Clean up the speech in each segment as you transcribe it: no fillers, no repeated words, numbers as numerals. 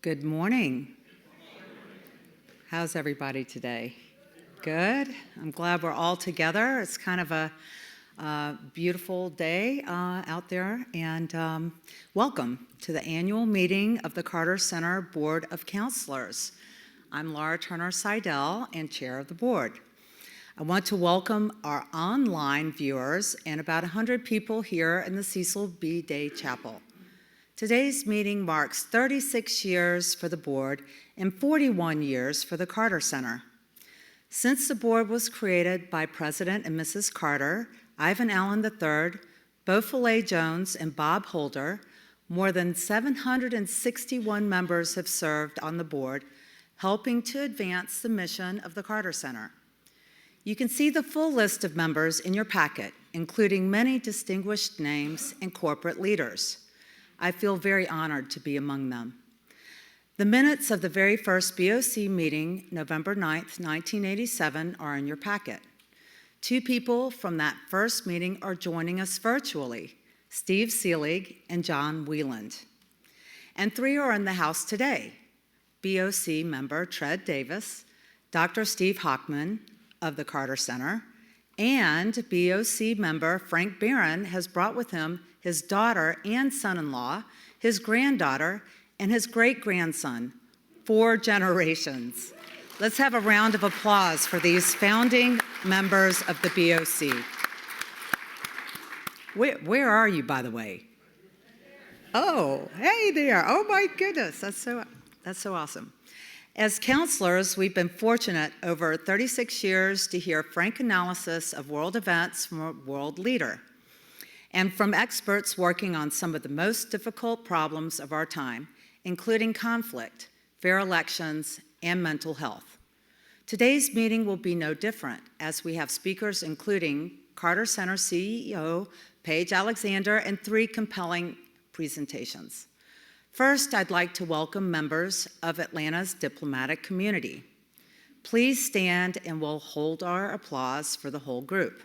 Good morning. How's everybody today? Good. I'm glad we're all together. It's kind of a beautiful day out there, and welcome to the annual meeting of the Carter Center Board of Councilors. I'm Laura Turner Seidel and chair of the board. I want to welcome our online viewers and about 100 people here in the Cecil B. Day Chapel. Today's meeting marks 36 years for the board and 41 years for the Carter Center. Since the board was created by President and Mrs. Carter, Ivan Allen III, Beaufilet Jones, and Bob Holder, more than 761 members have served on the board, helping to advance the mission of the Carter Center. You can see the full list of members in your packet, including many distinguished names and corporate leaders. I feel very honored to be among them. The minutes of the very first BOC meeting, November 9th, 1987, are in your packet. Two people from that first meeting are joining us virtually, Steve Seelig and John Wieland. And three are in the house today, BOC member Tread Davis, Dr. Steve Hockman of the Carter Center, and BOC member Frank Barron has brought with him his daughter and son-in-law, his granddaughter, and his great-grandson, 4 generations. Let's have a round of applause for these founding members of the BOC. Where are you, by the way? Oh, hey there. Oh my goodness, that's so awesome. As counselors, we've been fortunate over 36 years to hear frank analysis of world events from a world leader and from experts working on some of the most difficult problems of our time, including conflict, fair elections, and mental health. Today's meeting will be no different, as we have speakers including Carter Center CEO Paige Alexander and 3 compelling presentations. First, I'd like to welcome members of Atlanta's diplomatic community. Please stand and we'll hold our applause for the whole group.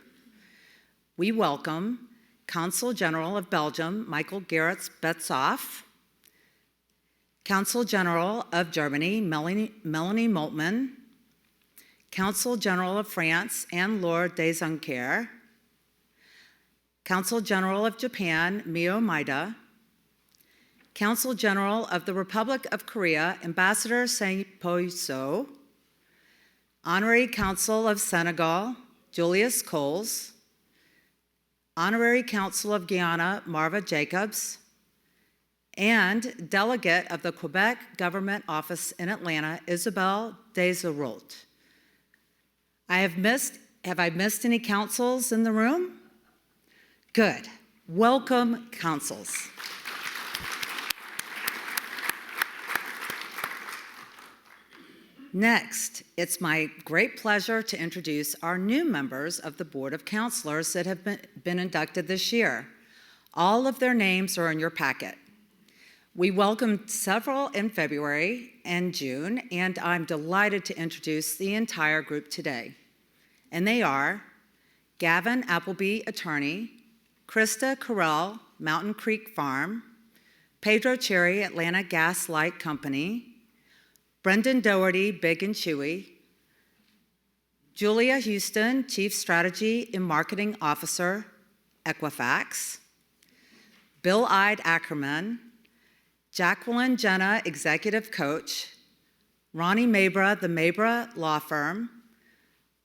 We welcome Consul General of Belgium, Michael Gerritz Betzoff, Consul General of Germany, Melanie Moltmann, Consul General of France, Anne-Laure Desunker, Consul General of Japan, Mio Maeda, Consul General of the Republic of Korea, Ambassador Sang-Po So, Honorary Consul of Senegal, Julius Coles, Honorary Consul of Guyana, Marva Jacobs, and Delegate of the Quebec Government Office in Atlanta, Isabelle Desault. Have I missed any consuls in the room? Good. Welcome, consuls. Next, it's my great pleasure to introduce our new members of the Board of Councilors that have been inducted this year. All of their names are in your packet. We welcomed several in February and June, and I'm delighted to introduce the entire group today. And they are Gavin Appleby, attorney, Krista Carell, Mountain Creek Farm, Pedro Cherry, Atlanta Gas Light Company, Brendan Doherty, Big and Chewy, Julia Houston, Chief Strategy and Marketing Officer, Equifax, Bill Ide Ackerman, Jacqueline Jenna, Executive Coach, Ronnie Mabra, the Mabra Law Firm,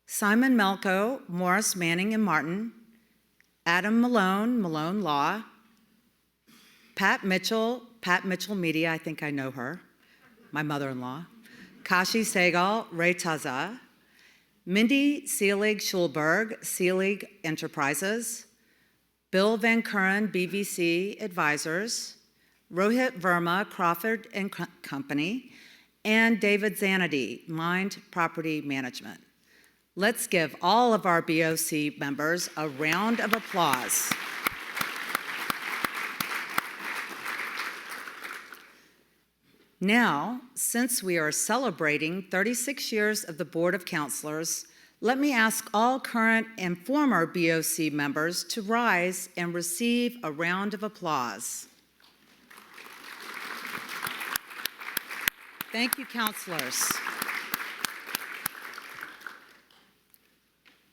Simon Melko, Morris Manning and Martin, Adam Malone, Malone Law, Pat Mitchell Media, I think I know her, my mother-in-law, Kashi Segal, Ray Taza, Mindy Seelig Schulberg, Seelig Enterprises, Bill Van Curren, BVC Advisors, Rohit Verma, Crawford and Company, and David Zanity, Mind Property Management. Let's give all of our BOC members a round of applause. Now, since we are celebrating 36 years of the Board of Councilors, let me ask all current and former BOC members to rise and receive a round of applause. Thank you, counselors.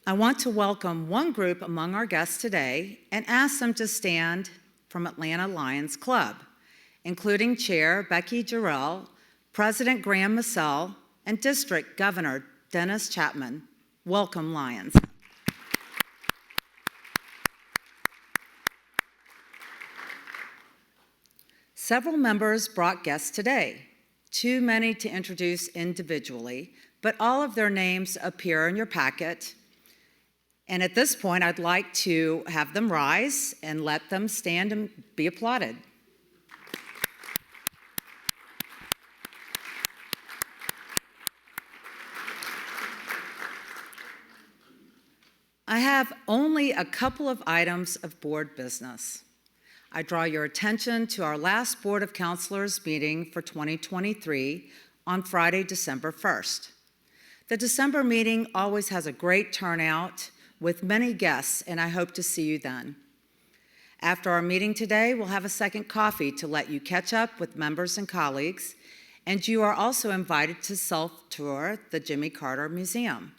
I want to welcome one group among our guests today and ask them to stand from Atlanta Lions Club, including Chair Becky Jarrell, President Graham Massell, and District Governor Dennis Chapman. Welcome, Lions. Several members brought guests today, too many to introduce individually, but all of their names appear in your packet. And at this point, I'd like to have them rise and let them stand and be applauded. I have only a couple of items of board business. I draw your attention to our last Board of Counselors meeting for 2023 on Friday, December 1st. The December meeting always has a great turnout with many guests, and I hope to see you then. After our meeting today, we'll have a second coffee to let you catch up with members and colleagues, and you are also invited to self-tour the Jimmy Carter Museum.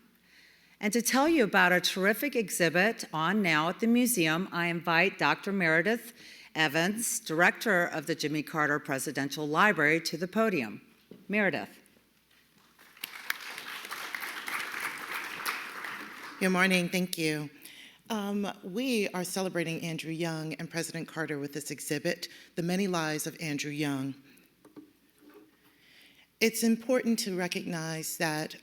And to tell you about a terrific exhibit on now at the museum, I invite Dr. Meredith Evans, Director of the Jimmy Carter Presidential Library, to the podium. Meredith. Good morning, thank you. We are celebrating Andrew Young and President Carter with this exhibit, The Many Lives of Andrew Young. It's important to recognize that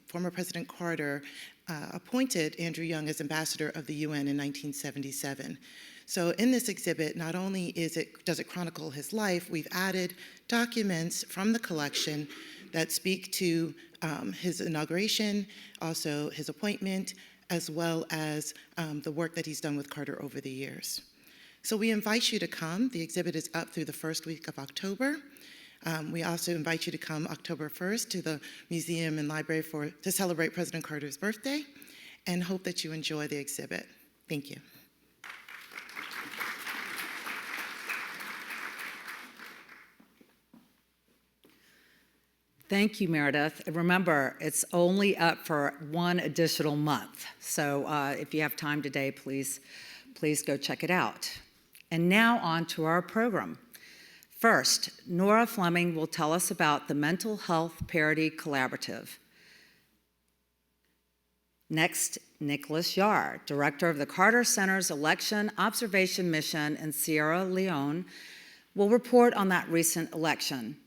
former President Carter appointed Andrew Young as ambassador of the UN in 1977. So in this exhibit, not only does it chronicle his life, we've added documents from the collection that speak to his inauguration, also his appointment, as well as the work that he's done with Carter over the years. So we invite you to come. The exhibit is up through the first week of October. We also invite you to come October 1st to the museum and library to celebrate President Carter's birthday, and hope that you enjoy the exhibit. Thank you. Thank you, Meredith. Remember, it's only up for one additional month. So if you have time today, please go check it out. And now on to our program. First, Nora Fleming will tell us about the Mental Health Parity Collaborative. Next, Nicholas Yar, Director of the Carter Center's Election Observation Mission in Sierra Leone, will report on that recent election.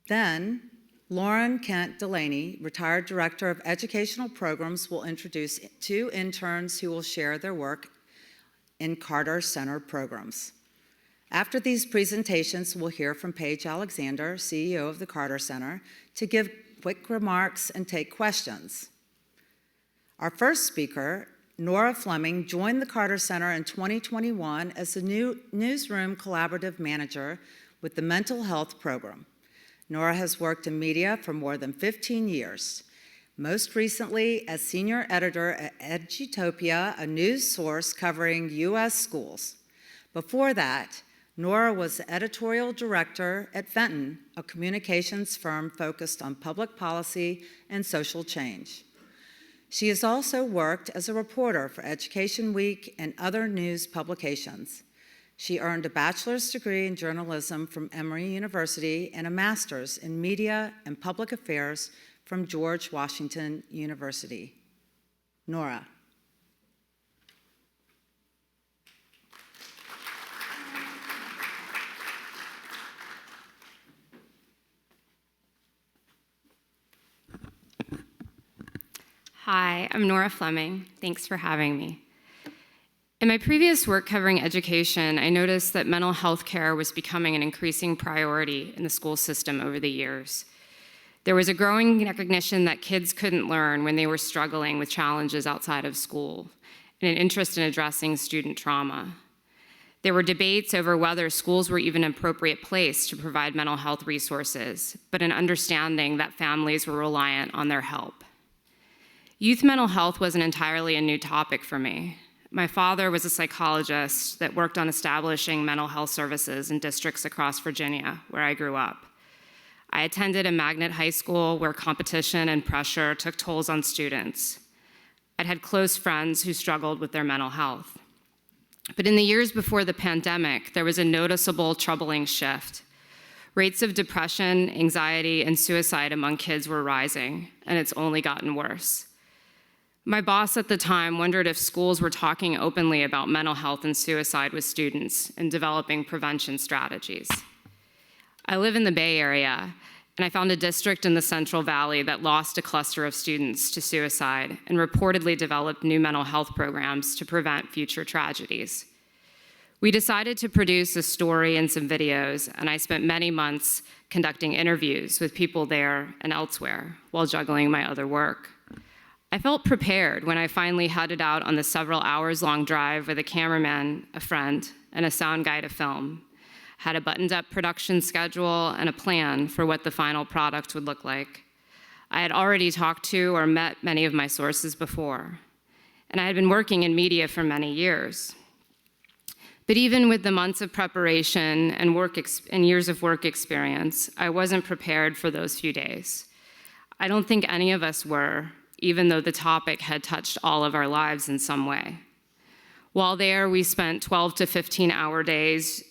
Then, Lauren Kent Delaney, retired Director of Educational Programs, will introduce two interns who will share their work in Carter Center programs. After these presentations, we'll hear from Paige Alexander, CEO of the Carter Center, to give quick remarks and take questions. Our first speaker, Nora Fleming, joined the Carter Center in 2021 as the new newsroom collaborative manager with the mental health program. Nora has worked in media for more than 15 years, most recently as senior editor at Edutopia, a news source covering U.S. schools. Before that, Nora was editorial director at Fenton, a communications firm focused on public policy and social change. She has also worked as a reporter for Education Week and other news publications. She earned a bachelor's degree in journalism from Emory University and a master's in media and public affairs from George Washington University. Nora. Hi, I'm Nora Fleming. Thanks for having me. In my previous work covering education, I noticed that mental health care was becoming an increasing priority in the school system over the years. There was a growing recognition that kids couldn't learn when they were struggling with challenges outside of school, and an interest in addressing student trauma. There were debates over whether schools were even an appropriate place to provide mental health resources, but an understanding that families were reliant on their help. Youth mental health wasn't entirely a new topic for me. My father was a psychologist that worked on establishing mental health services in districts across Virginia, where I grew up. I attended a magnet high school where competition and pressure took tolls on students. I'd had close friends who struggled with their mental health. But in the years before the pandemic, there was a noticeable, troubling shift. Rates of depression, anxiety, and suicide among kids were rising, and it's only gotten worse. My boss at the time wondered if schools were talking openly about mental health and suicide with students and developing prevention strategies. I live in the Bay Area, and I found a district in the Central Valley that lost a cluster of students to suicide and reportedly developed new mental health programs to prevent future tragedies. We decided to produce a story and some videos, and I spent many months conducting interviews with people there and elsewhere while juggling my other work. I felt prepared when I finally headed out on the several hours-long drive with a cameraman, a friend, and a sound guy to film. Had a buttoned-up production schedule and a plan for what the final product would look like. I had already talked to or met many of my sources before, and I had been working in media for many years. But even with the months of preparation and years of work experience, I wasn't prepared for those few days. I don't think any of us were, even though the topic had touched all of our lives in some way. While there, we spent 12 to 15-hour days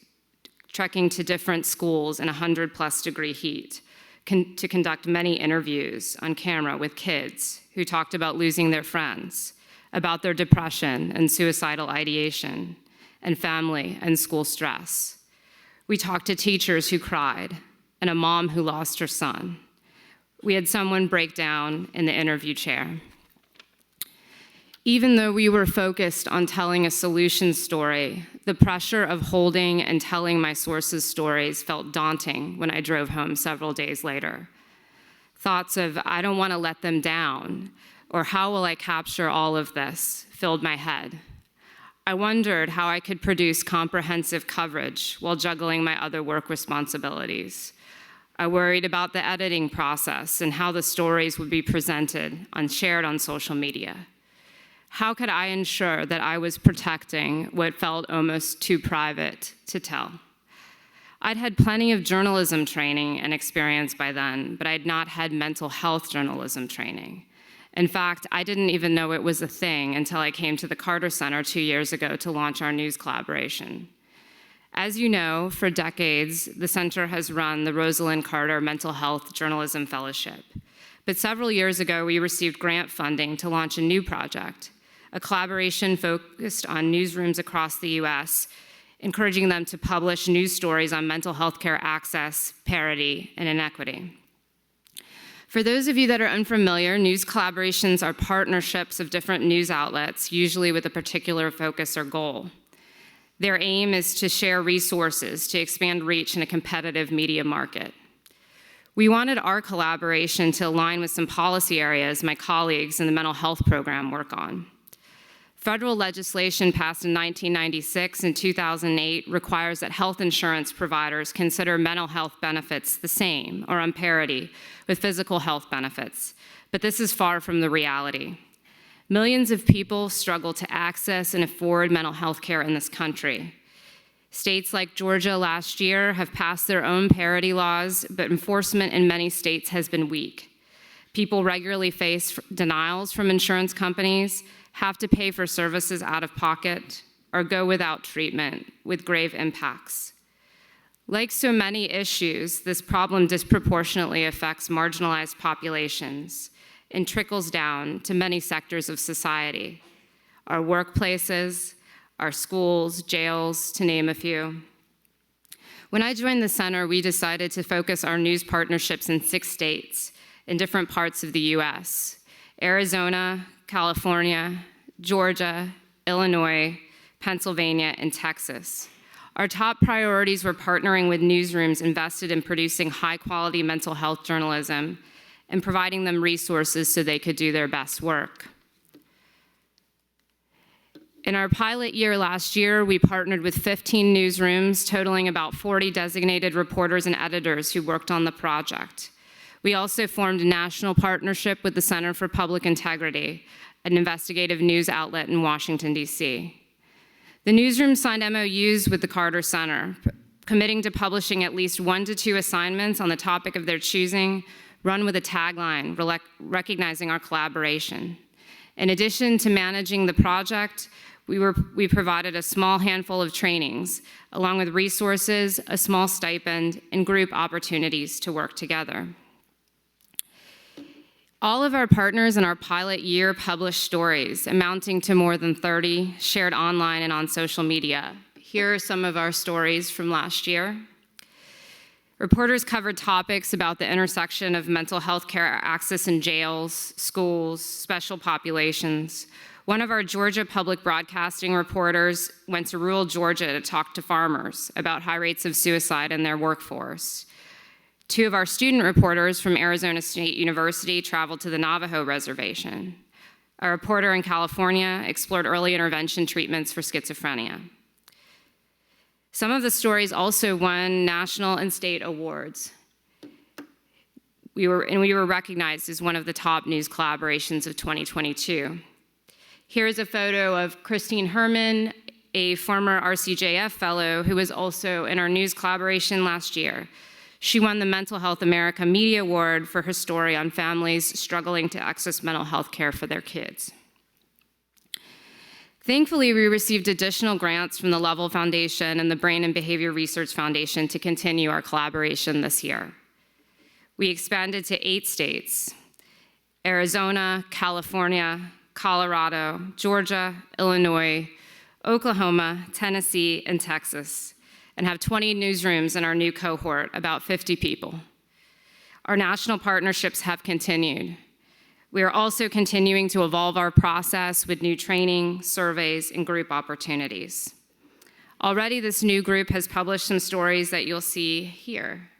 trekking to different schools in 100+ degree heat to conduct many interviews on camera with kids who talked about losing their friends, about their depression and suicidal ideation, and family and school stress. We talked to teachers who cried and a mom who lost her son. We had someone break down in the interview chair. Even though we were focused on telling a solution story, the pressure of holding and telling my sources' stories felt daunting when I drove home several days later. Thoughts of, I don't want to let them down, or how will I capture all of this, filled my head. I wondered how I could produce comprehensive coverage while juggling my other work responsibilities. I worried about the editing process and how the stories would be presented and shared on social media. How could I ensure that I was protecting what felt almost too private to tell? I'd had plenty of journalism training and experience by then, but I'd not had mental health journalism training. In fact, I didn't even know it was a thing until I came to the Carter Center 2 years ago to launch our news collaboration. As you know, for decades, the center has run the Rosalynn Carter Mental Health Journalism Fellowship. But several years ago, we received grant funding to launch a new project, a collaboration focused on newsrooms across the US, encouraging them to publish news stories on mental health care access, parity, and inequity. For those of you that are unfamiliar, news collaborations are partnerships of different news outlets, usually with a particular focus or goal. Their aim is to share resources to expand reach in a competitive media market. We wanted our collaboration to align with some policy areas my colleagues in the mental health program work on. Federal legislation passed in 1996 and 2008 requires that health insurance providers consider mental health benefits the same or on parity with physical health benefits, but this is far from the reality. Millions of people struggle to access and afford mental health care in this country. States like Georgia last year have passed their own parity laws, but enforcement in many states has been weak. People regularly face denials from insurance companies, have to pay for services out of pocket, or go without treatment with grave impacts. Like so many issues, this problem disproportionately affects marginalized populations and trickles down to many sectors of society, our workplaces, our schools, jails, to name a few. When I joined the center, we decided to focus our news partnerships in 6 states in different parts of the US: Arizona, California, Georgia, Illinois, Pennsylvania, and Texas. Our top priorities were partnering with newsrooms invested in producing high-quality mental health journalism and providing them resources so they could do their best work. In our pilot year last year, we partnered with 15 newsrooms, totaling about 40 designated reporters and editors who worked on the project. We also formed a national partnership with the Center for Public Integrity, an investigative news outlet in Washington, D.C. The newsroom signed MOUs with the Carter Center, committing to publishing at least 1 to 2 assignments on the topic of their choosing, run with a tagline recognizing our collaboration. In addition to managing the project, we provided a small handful of trainings, along with resources, a small stipend, and group opportunities to work together. All of our partners in our pilot year published stories, amounting to more than 30, shared online and on social media. Here are some of our stories from last year. Reporters covered topics about the intersection of mental health care access in jails, schools, special populations. One of our Georgia public broadcasting reporters went to rural Georgia to talk to farmers about high rates of suicide in their workforce. 2 of our student reporters from Arizona State University traveled to the Navajo Reservation. A reporter in California explored early intervention treatments for schizophrenia. Some of the stories also won national and state awards. We were recognized as one of the top news collaborations of 2022. Here's a photo of Christine Herman, a former RCJF fellow who was also in our news collaboration last year. She won the Mental Health America Media Award for her story on families struggling to access mental health care for their kids. Thankfully, we received additional grants from the Level Foundation and the Brain and Behavior Research Foundation to continue our collaboration this year. We expanded to 8 states: Arizona, California, Colorado, Georgia, Illinois, Oklahoma, Tennessee, and Texas, and have 20 newsrooms in our new cohort, about 50 people. Our national partnerships have continued. We are also continuing to evolve our process with new training, surveys, and group opportunities. Already, this new group has published some stories that you'll see here.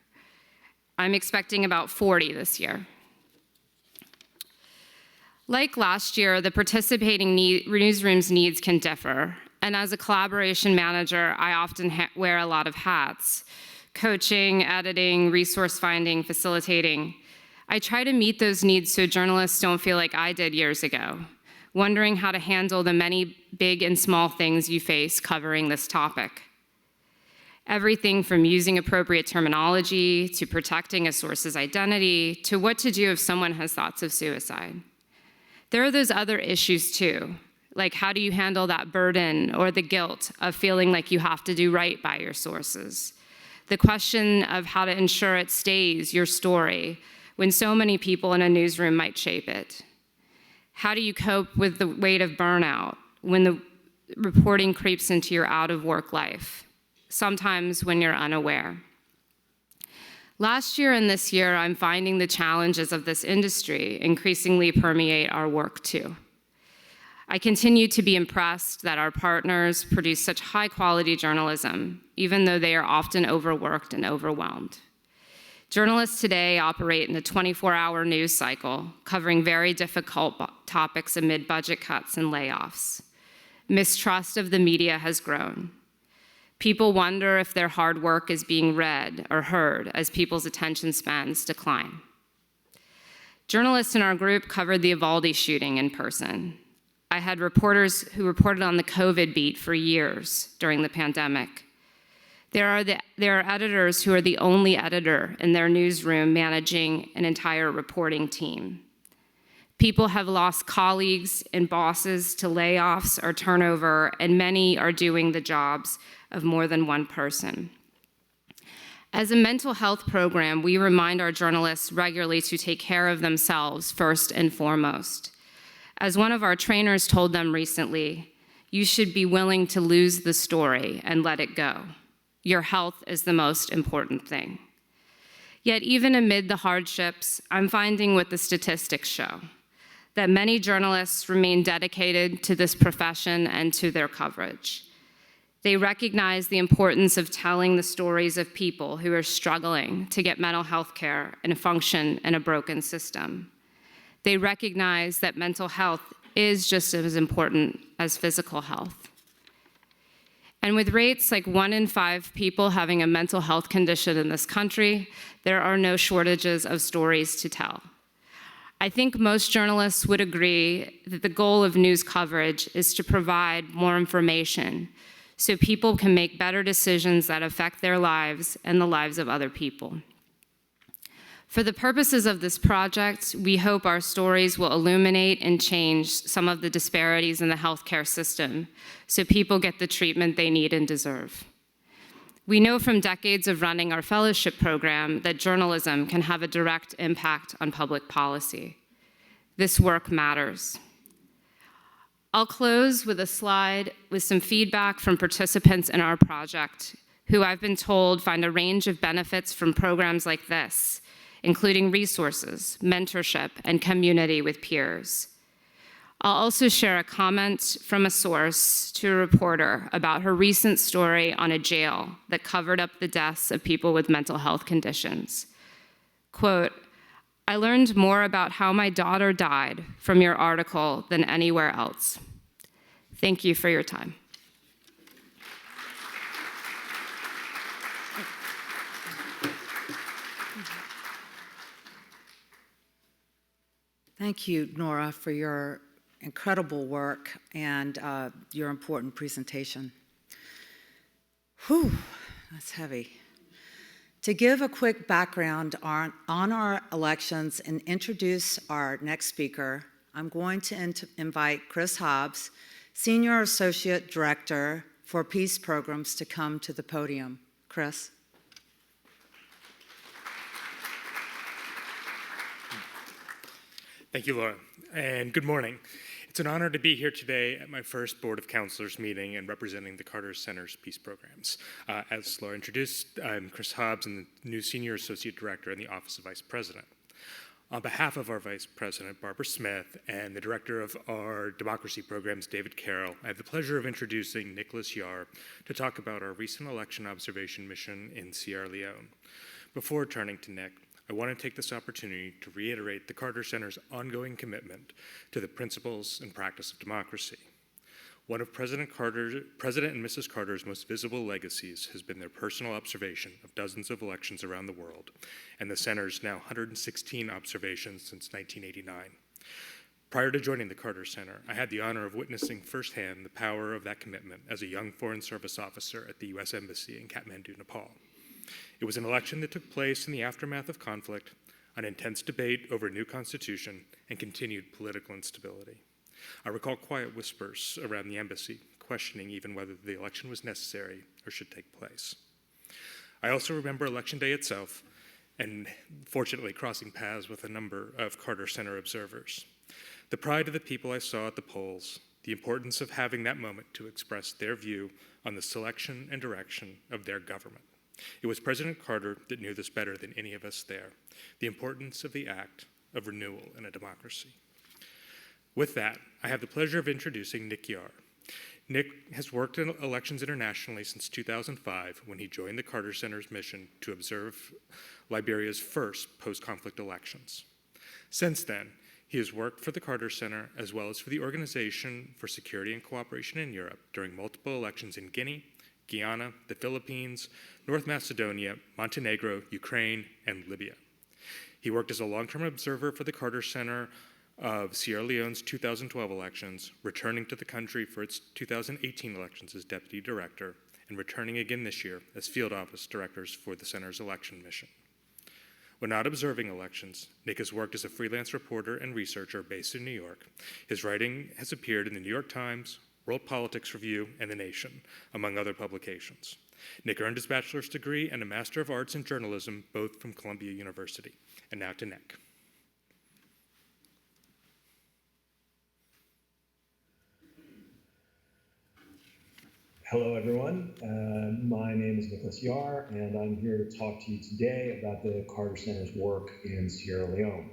I'm expecting about 40 this year. Like last year, the participating newsroom's needs can differ. And as a collaboration manager, I often wear a lot of hats: coaching, editing, resource finding, facilitating. I try to meet those needs so journalists don't feel like I did years ago, wondering how to handle the many big and small things you face covering this topic. Everything from using appropriate terminology, to protecting a source's identity, to what to do if someone has thoughts of suicide. There are those other issues too, like how do you handle that burden or the guilt of feeling like you have to do right by your sources? The question of how to ensure it stays your story when so many people in a newsroom might shape it. How do you cope with the weight of burnout when the reporting creeps into your out-of-work life, sometimes when you're unaware? Last year and this year, I'm finding the challenges of this industry increasingly permeate our work too. I continue to be impressed that our partners produce such high-quality journalism, even though they are often overworked and overwhelmed. Journalists today operate in a 24-hour news cycle, covering very difficult topics amid budget cuts and layoffs. Mistrust of the media has grown. People wonder if their hard work is being read or heard as people's attention spans decline. Journalists in our group covered the Uvalde shooting in person. I had reporters who reported on the COVID beat for years during the pandemic. There are editors who are the only editor in their newsroom managing an entire reporting team. People have lost colleagues and bosses to layoffs or turnover, and many are doing the jobs of more than one person. As a mental health program, we remind our journalists regularly to take care of themselves first and foremost. As one of our trainers told them recently, you should be willing to lose the story and let it go. Your health is the most important thing. Yet even amid the hardships, I'm finding what the statistics show, that many journalists remain dedicated to this profession and to their coverage. They recognize the importance of telling the stories of people who are struggling to get mental health care and function in a broken system. They recognize that mental health is just as important as physical health. And with rates like 1 in 5 people having a mental health condition in this country, there are no shortages of stories to tell. I think most journalists would agree that the goal of news coverage is to provide more information so people can make better decisions that affect their lives and the lives of other people. For the purposes of this project, we hope our stories will illuminate and change some of the disparities in the healthcare system so people get the treatment they need and deserve. We know from decades of running our fellowship program that journalism can have a direct impact on public policy. This work matters. I'll close with a slide with some feedback from participants in our project, who I've been told find a range of benefits from programs like this, including resources, mentorship, and community with peers. I'll also share a comment from a source to a reporter about her recent story on a jail that covered up the deaths of people with mental health conditions. Quote, "I learned more about how my daughter died from your article than anywhere else." Thank you for your time. Thank you, Nora, for your incredible work and your important presentation. Whew, that's heavy. To give a quick background on our elections and introduce our next speaker, I'm going to invite Chris Hobbs, Senior Associate Director for Peace Programs, to come to the podium. Chris. Thank you, Laura, and good morning. It's an honor to be here today at my first Board of Councilors meeting and representing the Carter Center's Peace Programs. As Laura introduced, I'm Chris Hobbs, and the new Senior Associate Director in the Office of Vice President. On behalf of our Vice President, Barbara Smith, and the Director of our Democracy Programs, David Carroll, I have the pleasure of introducing Nicholas Yar to talk about our recent election observation mission in Sierra Leone. Before turning to Nick, I want to take this opportunity to reiterate the Carter Center's ongoing commitment to the principles and practice of democracy. One of President and Mrs. Carter's most visible legacies has been their personal observation of dozens of elections around the world, and the Center's now 116 observations since 1989. Prior to joining the Carter Center, I had the honor of witnessing firsthand the power of that commitment as a young Foreign Service officer at the U.S. Embassy in Kathmandu, Nepal. It was an election that took place in the aftermath of conflict, an intense debate over a new constitution, and continued political instability. I recall quiet whispers around the embassy, questioning even whether the election was necessary or should take place. I also remember Election Day itself, and fortunately crossing paths with a number of Carter Center observers. The pride of the people I saw at the polls, the importance of having that moment to express their view on the selection and direction of their government. It was President Carter that knew this better than any of us there, the importance of the act of renewal in a democracy. With that, I have the pleasure of introducing Nick Yar. Nick has worked in elections internationally since 2005 when he joined the Carter Center's mission to observe Liberia's first post-conflict elections. Since then, he has worked for the Carter Center as well as for the Organization for Security and Cooperation in Europe during multiple elections in Guinea, Guyana, the Philippines, North Macedonia, Montenegro, Ukraine, and Libya. He worked as a long-term observer for the Carter Center of Sierra Leone's 2012 elections, returning to the country for its 2018 elections as deputy director, and returning again this year as field office directors for the center's election mission. When not observing elections, Nick has worked as a freelance reporter and researcher based in New York. His writing has appeared in the New York Times, World Politics Review, and The Nation, among other publications. Nick earned his bachelor's degree and a Master of Arts in Journalism, both from Columbia University. And now to Nick. Hello, everyone. My name is Nicholas Yar, and I'm here to talk to you today about the Carter Center's work in Sierra Leone.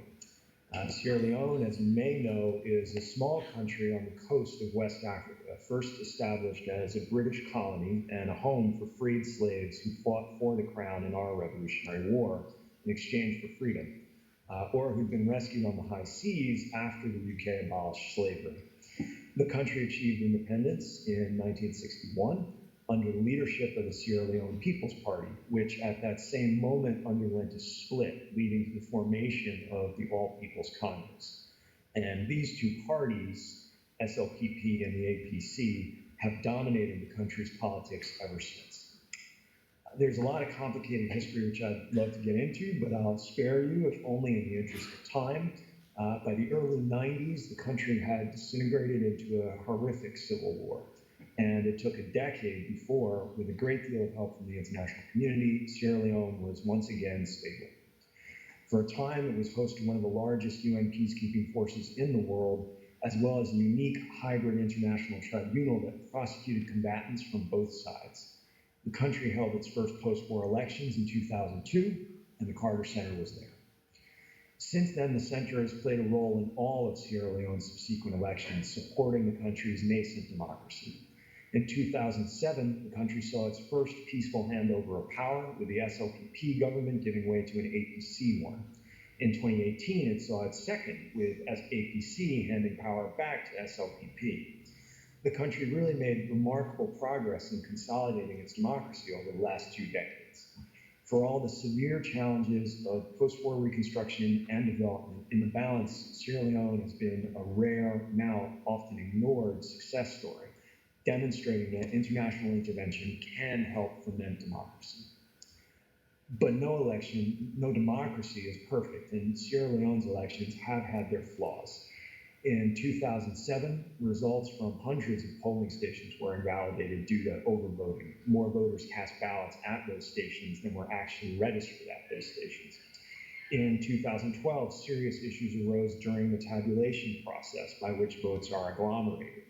Sierra Leone, as you may know, is a small country on the coast of West Africa, first established as a British colony and a home for freed slaves who fought for the crown in our Revolutionary War in exchange for freedom, or who'd been rescued on the high seas after the UK abolished slavery. The country achieved independence in 1961 under the leadership of the Sierra Leone People's Party, which at that same moment underwent a split, leading to the formation of the All People's Congress. And these two parties, SLPP and the APC, have dominated the country's politics ever since. There's a lot of complicated history which I'd love to get into, but I'll spare you, if only in the interest of time. By the early 90s, the country had disintegrated into a horrific civil war. And it took a decade before, with a great deal of help from the international community, Sierra Leone was once again stable. For a time, it was host to one of the largest UN peacekeeping forces in the world, as well as a unique hybrid international tribunal that prosecuted combatants from both sides. The country held its first post-war elections in 2002, and the Carter Center was there. Since then, the center has played a role in all of Sierra Leone's subsequent elections, supporting the country's nascent democracy. In 2007, the country saw its first peaceful handover of power, with the SLPP government giving way to an APC one. In 2018, it saw its second, with APC handing power back to SLPP. The country really made remarkable progress in consolidating its democracy over the last 2 decades. For all the severe challenges of post-war reconstruction and development, in the balance, Sierra Leone has been a rare, now often ignored success story, demonstrating that international intervention can help foment democracy. But no election, no democracy is perfect, and Sierra Leone's elections have had their flaws. In 2007, results from hundreds of polling stations were invalidated due to overvoting. More voters cast ballots at those stations than were actually registered at those stations. In 2012, serious issues arose during the tabulation process by which votes are agglomerated.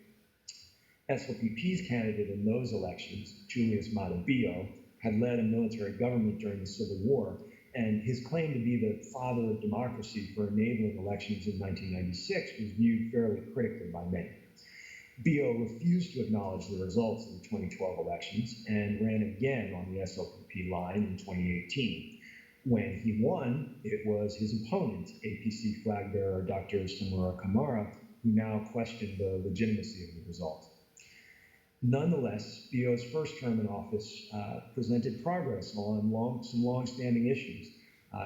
SLPP's candidate in those elections, Julius Maada Bio, had led a military government during the Civil War, and his claim to be the father of democracy for enabling elections in 1996 was viewed fairly critically by many. Bio refused to acknowledge the results of the 2012 elections and ran again on the SLPP line in 2018. When he won, it was his opponent, APC flag bearer Dr. Samura Kamara, who now questioned the legitimacy of the result. Nonetheless, Bio's first term in office presented progress on some long-standing issues.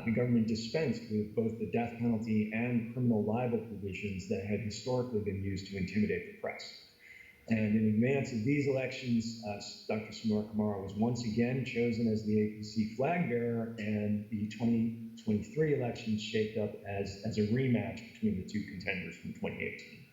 The government dispensed with both the death penalty and criminal libel provisions that had historically been used to intimidate the press. And in advance of these elections, Dr. Samura Kamara was once again chosen as the APC flag bearer, and the 2023 elections shaped up as a rematch between the two contenders from 2018.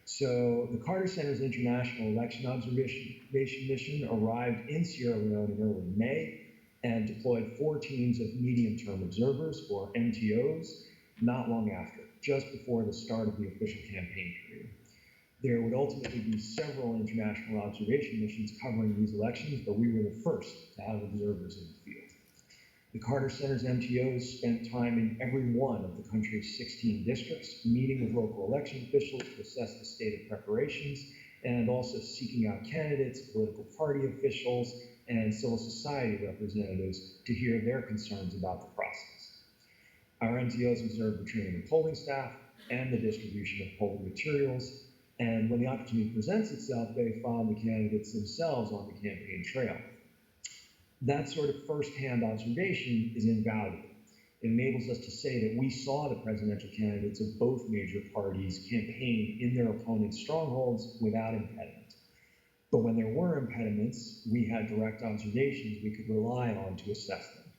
So the Carter Center's International Election Observation Mission arrived in Sierra Leone in early May and deployed 4 teams of medium-term observers, or MTOs, not long after, just before the start of the official campaign period. There would ultimately be several international observation missions covering these elections, but we were the first to have observers in the field. The Carter Center's MTOs spent time in every one of the country's 16 districts, meeting with local election officials to assess the state of preparations, and also seeking out candidates, political party officials, and civil society representatives to hear their concerns about the process. Our MTOs observed the training of polling staff and the distribution of polling materials, and when the opportunity presents itself, they follow the candidates themselves on the campaign trail. That sort of firsthand observation is invaluable. It enables us to say that we saw the presidential candidates of both major parties campaign in their opponents' strongholds without impediment. But when there were impediments, we had direct observations we could rely on to assess them.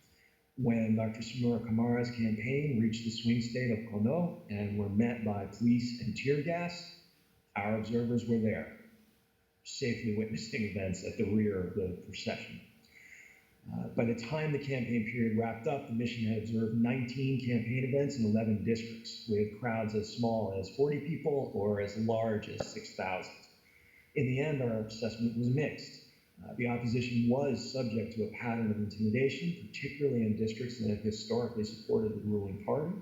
When Dr. Samura Kamara's campaign reached the swing state of Kono and were met by police and tear gas, our observers were there, safely witnessing events at the rear of the procession. By the time the campaign period wrapped up, the mission had observed 19 campaign events in 11 districts, with crowds as small as 40 people or as large as 6,000. In the end, our assessment was mixed. The opposition was subject to a pattern of intimidation, particularly in districts that have historically supported the ruling party,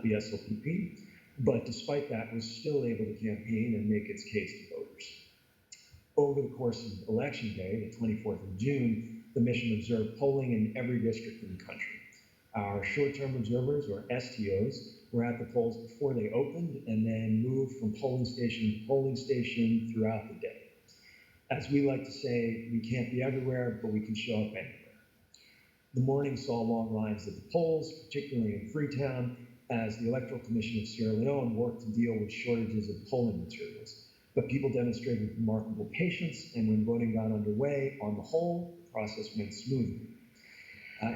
the SLPP, but despite that, was still able to campaign and make its case to voters. Over the course of Election Day, the 24th of June, the mission observed polling in every district in the country. Our short-term observers, or STOs, were at the polls before they opened and then moved from polling station to polling station throughout the day. As we like to say, we can't be everywhere, but we can show up anywhere. The morning saw long lines at the polls, particularly in Freetown, as the Electoral Commission of Sierra Leone worked to deal with shortages of polling materials. but people demonstrated remarkable patience, and when voting got underway, on the whole, the process went smoothly.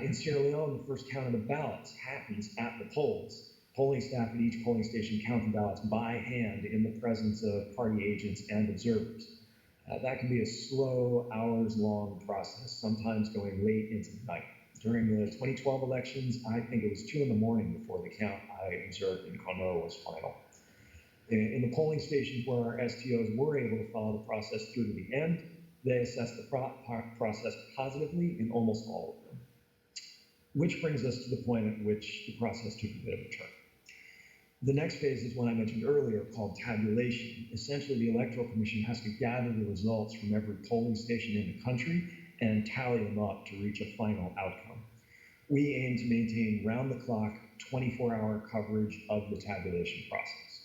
In Sierra Leone, the first count of the ballots happens at the polls. Polling staff at each polling station count the ballots by hand in the presence of party agents and observers. That can be a slow, hours-long process, sometimes going late into the night. During the 2012 elections, I think it was 2 in the morning before the count I observed in Kono was final. In the polling stations where our STOs were able to follow the process through to the end, they assessed the process positively in almost all of them. Which brings us to the point at which the process took a bit of a turn. The next phase is one I mentioned earlier called tabulation. Essentially, the Electoral Commission has to gather the results from every polling station in the country and tally them up to reach a final outcome. We aim to maintain round-the-clock, 24-hour coverage of the tabulation process.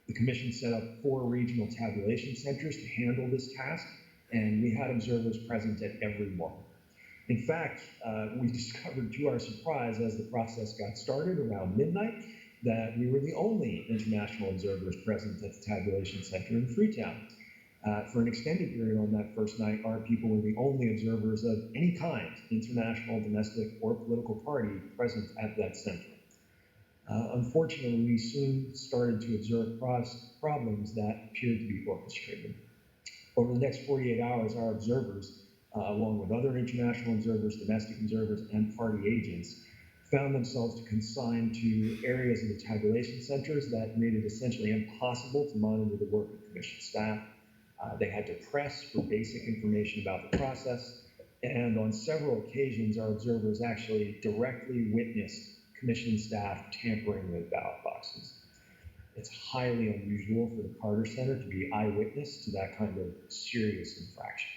The Commission set up 4 regional tabulation centers to handle this task, and we had observers present at every one. In fact, we discovered to our surprise as the process got started around midnight that we were the only international observers present at the tabulation center in Freetown. For an extended period on that first night, our people were the only observers of any kind, international, domestic, or political party present at that center. Unfortunately, we soon started to observe problems that appeared to be orchestrated. Over the next 48 hours, our observers, along with other international observers, domestic observers, and party agents, found themselves consigned to areas of the tabulation centers that made it essentially impossible to monitor the work of Commission staff. They had to press for basic information about the process, and on several occasions, our observers actually directly witnessed Commission staff tampering with ballot boxes. It's highly unusual for the Carter Center to be eyewitness to that kind of serious infraction.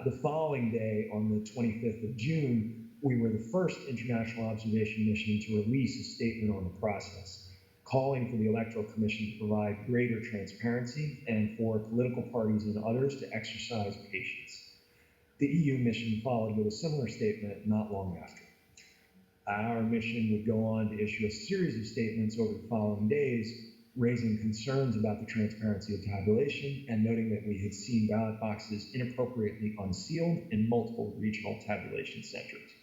The following day, on the 25th of June, we were the first international observation mission to release a statement on the process, calling for the Electoral Commission to provide greater transparency and for political parties and others to exercise patience. The EU mission followed with a similar statement not long after. Our mission would go on to issue a series of statements over the following days, raising concerns about the transparency of tabulation and noting that we had seen ballot boxes inappropriately unsealed in multiple regional tabulation centers.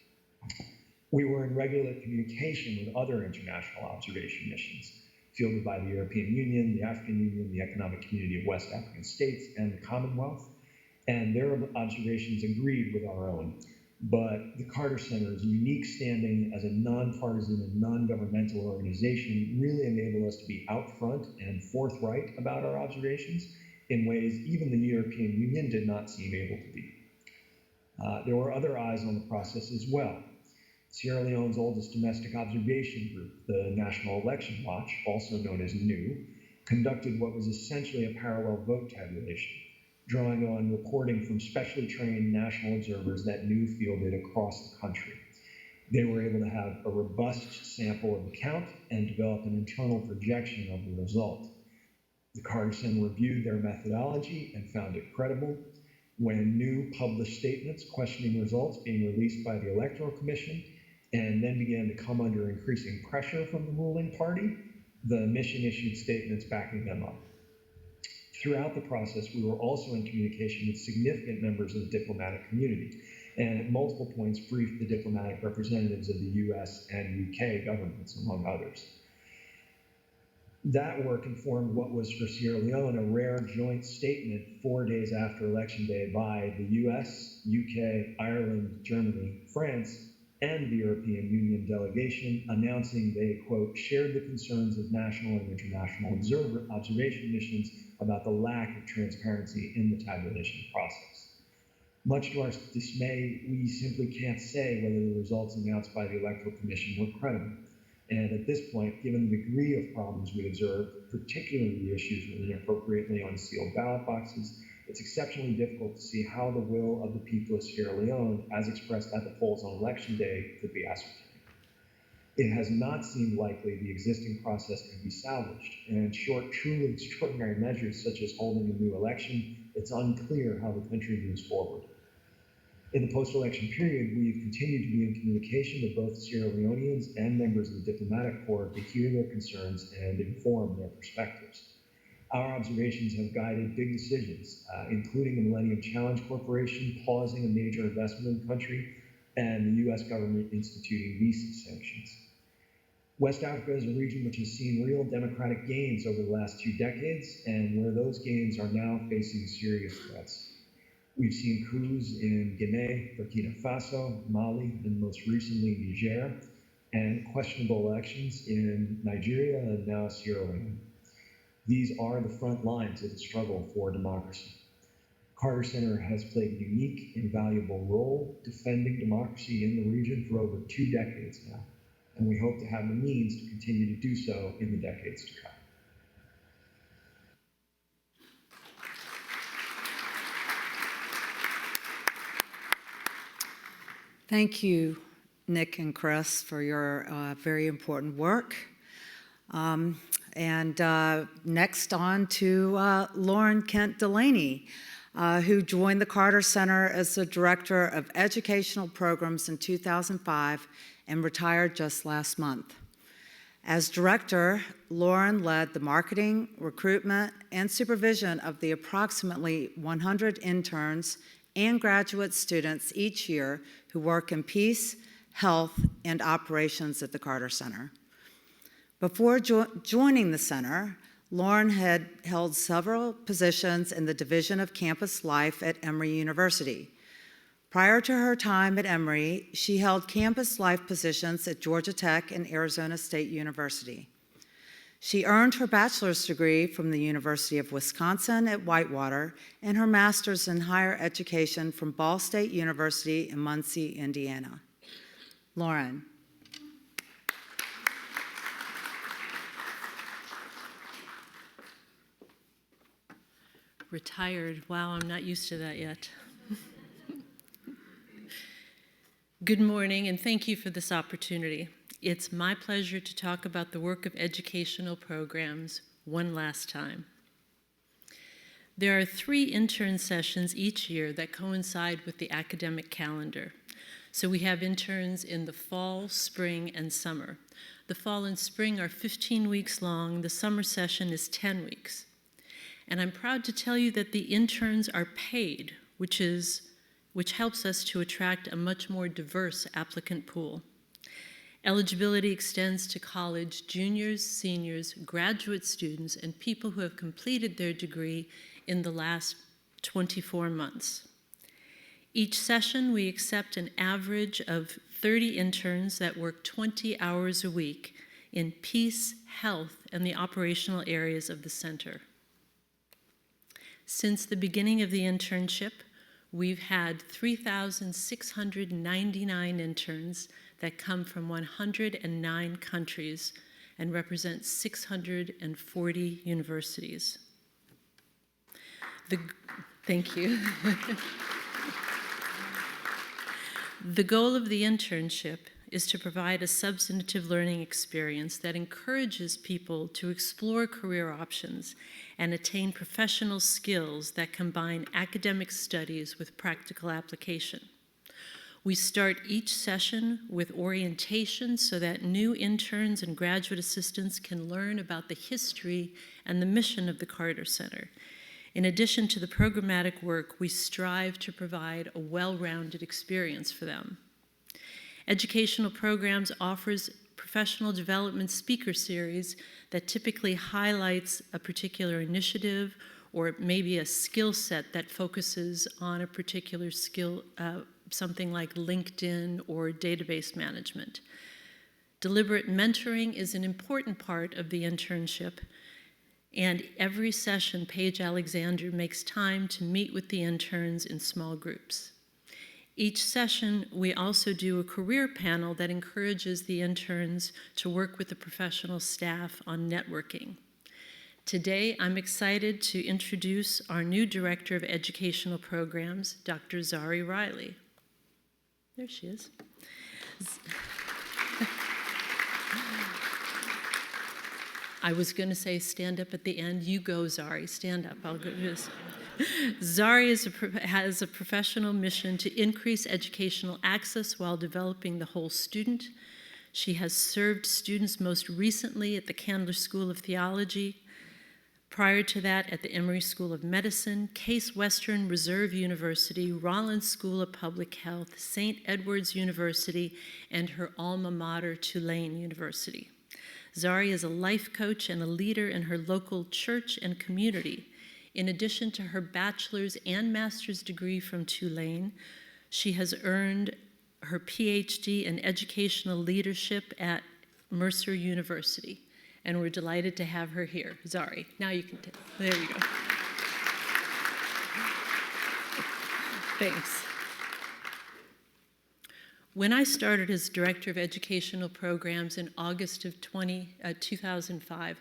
We were in regular communication with other international observation missions, fielded by the European Union, the African Union, the Economic Community of West African States, and the Commonwealth, and their observations agreed with our own. But the Carter Center's unique standing as a nonpartisan and non-governmental organization really enabled us to be out front and forthright about our observations in ways even the European Union did not seem able to be. There were other eyes on the process as well. Sierra Leone's oldest domestic observation group, the National Election Watch, also known as NEW, conducted what was essentially a parallel vote tabulation, drawing on reporting from specially trained national observers that NEW fielded across the country. They were able to have a robust sample of the count and develop an internal projection of the result. The Carter Center reviewed their methodology and found it credible. When NEW published statements questioning results being released by the Electoral Commission and then began to come under increasing pressure from the ruling party, the mission issued statements backing them up. Throughout the process, we were also in communication with significant members of the diplomatic community, and at multiple points briefed the diplomatic representatives of the US and UK governments, among others. That work informed what was for Sierra Leone a rare joint statement 4 days after Election Day by the US, UK, Ireland, Germany, France, and the European Union delegation, announcing they, quote, shared the concerns of national and international observation missions about the lack of transparency in the tabulation process. Much to our dismay, we simply can't say whether the results announced by the Electoral Commission were credible. And at this point, given the degree of problems we observed, particularly the issues with inappropriately unsealed ballot boxes, it's exceptionally difficult to see how the will of the people of Sierra Leone, as expressed at the polls on Election Day, could be ascertained. It has not seemed likely the existing process could be salvaged, and short, truly extraordinary measures such as holding a new election, it's unclear how the country moves forward. In the post-election period, we've continued to be in communication with both Sierra Leoneans and members of the diplomatic corps to hear their concerns and inform their perspectives. Our observations have guided big decisions, including the Millennium Challenge Corporation pausing a major investment in the country and the US government instituting visa sanctions. West Africa is a region which has seen real democratic gains over the last 2 decades, and where those gains are now facing serious threats. We've seen coups in Guinea, Burkina Faso, Mali, and most recently Niger, and questionable elections in Nigeria and now Sierra Leone. These are the front lines of the struggle for democracy. Carter Center has played a unique and valuable role defending democracy in the region for over 2 decades now, and we hope to have the means to continue to do so in the decades to come. Thank you, Nick and Chris, for your very important work. Next on to Lauren Kent Delaney, who joined the Carter Center as the Director of Educational Programs in 2005 and retired just last month. As director, Lauren led the marketing, recruitment, and supervision of the approximately 100 interns and graduate students each year who work in peace, health, and operations at the Carter Center. Before joining the center, Lauren had held several positions in the Division of Campus Life at Emory University. Prior to her time at Emory, she held campus life positions at Georgia Tech and Arizona State University. She earned her bachelor's degree from the University of Wisconsin at Whitewater and her master's in higher education from Ball State University in Muncie, Indiana. Lauren. Retired. Wow, I'm not used to that yet. Good morning, and thank you for this opportunity. It's my pleasure to talk about the work of educational programs one last time. There are 3 intern sessions each year that coincide with the academic calendar. So we have interns in the fall, spring, and summer. The fall and spring are 15 weeks long. The summer session is 10 weeks. And I'm proud to tell you that the interns are paid, which helps us to attract a much more diverse applicant pool. Eligibility extends to college juniors, seniors, graduate students, and people who have completed their degree in the last 24 months. Each session, we accept an average of 30 interns that work 20 hours a week in peace, health, and the operational areas of the center. Since the beginning of the internship, we've had 3,699 interns that come from 109 countries and represent 640 universities. Thank you. The goal of the internship is to provide a substantive learning experience that encourages people to explore career options and attain professional skills that combine academic studies with practical application. We start each session with orientation so that new interns and graduate assistants can learn about the history and the mission of the Carter Center. In addition to the programmatic work, we strive to provide a well-rounded experience for them. Educational programs offers professional development speaker series that typically highlights a particular initiative or maybe a skill set that focuses on a particular skill, something like LinkedIn or database management. Deliberate mentoring is an important part of the internship, and every session, Paige Alexander makes time to meet with the interns in small groups. Each session, we also do a career panel that encourages the interns to work with the professional staff on networking. Today, I'm excited to introduce our new Director of Educational Programs, Dr. Zari Riley. There she is. I was going to say stand up at the end. You go, Zari. Stand up. I'll go do this. Zari has a professional mission to increase educational access while developing the whole student. She has served students most recently at the Candler School of Theology, Prior to that, at the Emory School of Medicine, Case Western Reserve University, Rollins School of Public Health, St. Edward's University, and her alma mater, Tulane University. Zari is a life coach and a leader in her local church and community. In addition to her bachelor's and master's degree from Tulane, she has earned her PhD in educational leadership at Mercer University. And we're delighted to have her here. Zari, now you can there you go. Thanks. When I started as Director of Educational Programs in August of 2005,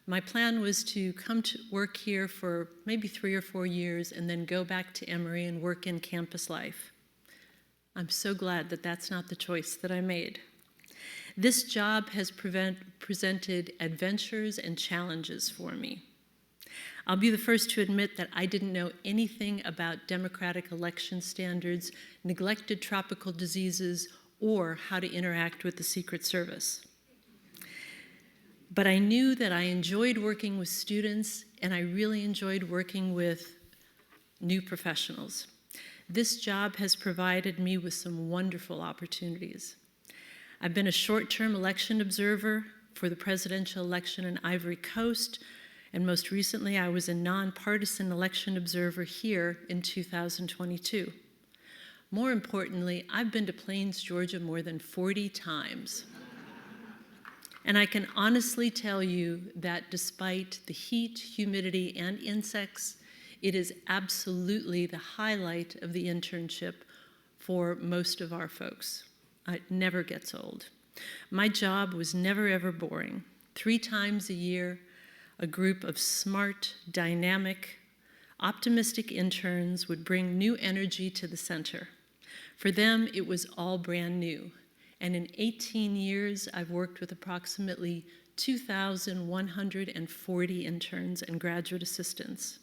my plan was to come to work here for maybe 3 or 4 years and then go back to Emory and work in campus life. I'm so glad that that's not the choice that I made. This job has presented adventures and challenges for me. I'll be the first to admit that I didn't know anything about democratic election standards, neglected tropical diseases, or how to interact with the Secret Service. But I knew that I enjoyed working with students, and I really enjoyed working with new professionals. This job has provided me with some wonderful opportunities. I've been a short-term election observer for the presidential election in Ivory Coast, and most recently I was a nonpartisan election observer here in 2022. More importantly, I've been to Plains, Georgia more than 40 times. And I can honestly tell you that despite the heat, humidity, and insects, it is absolutely the highlight of the internship for most of our folks. It never gets old. My job was never ever boring. 3 times a year, a group of smart, dynamic, optimistic interns would bring new energy to the center. For them, it was all brand new. And in 18 years, I've worked with approximately 2,140 interns and graduate assistants.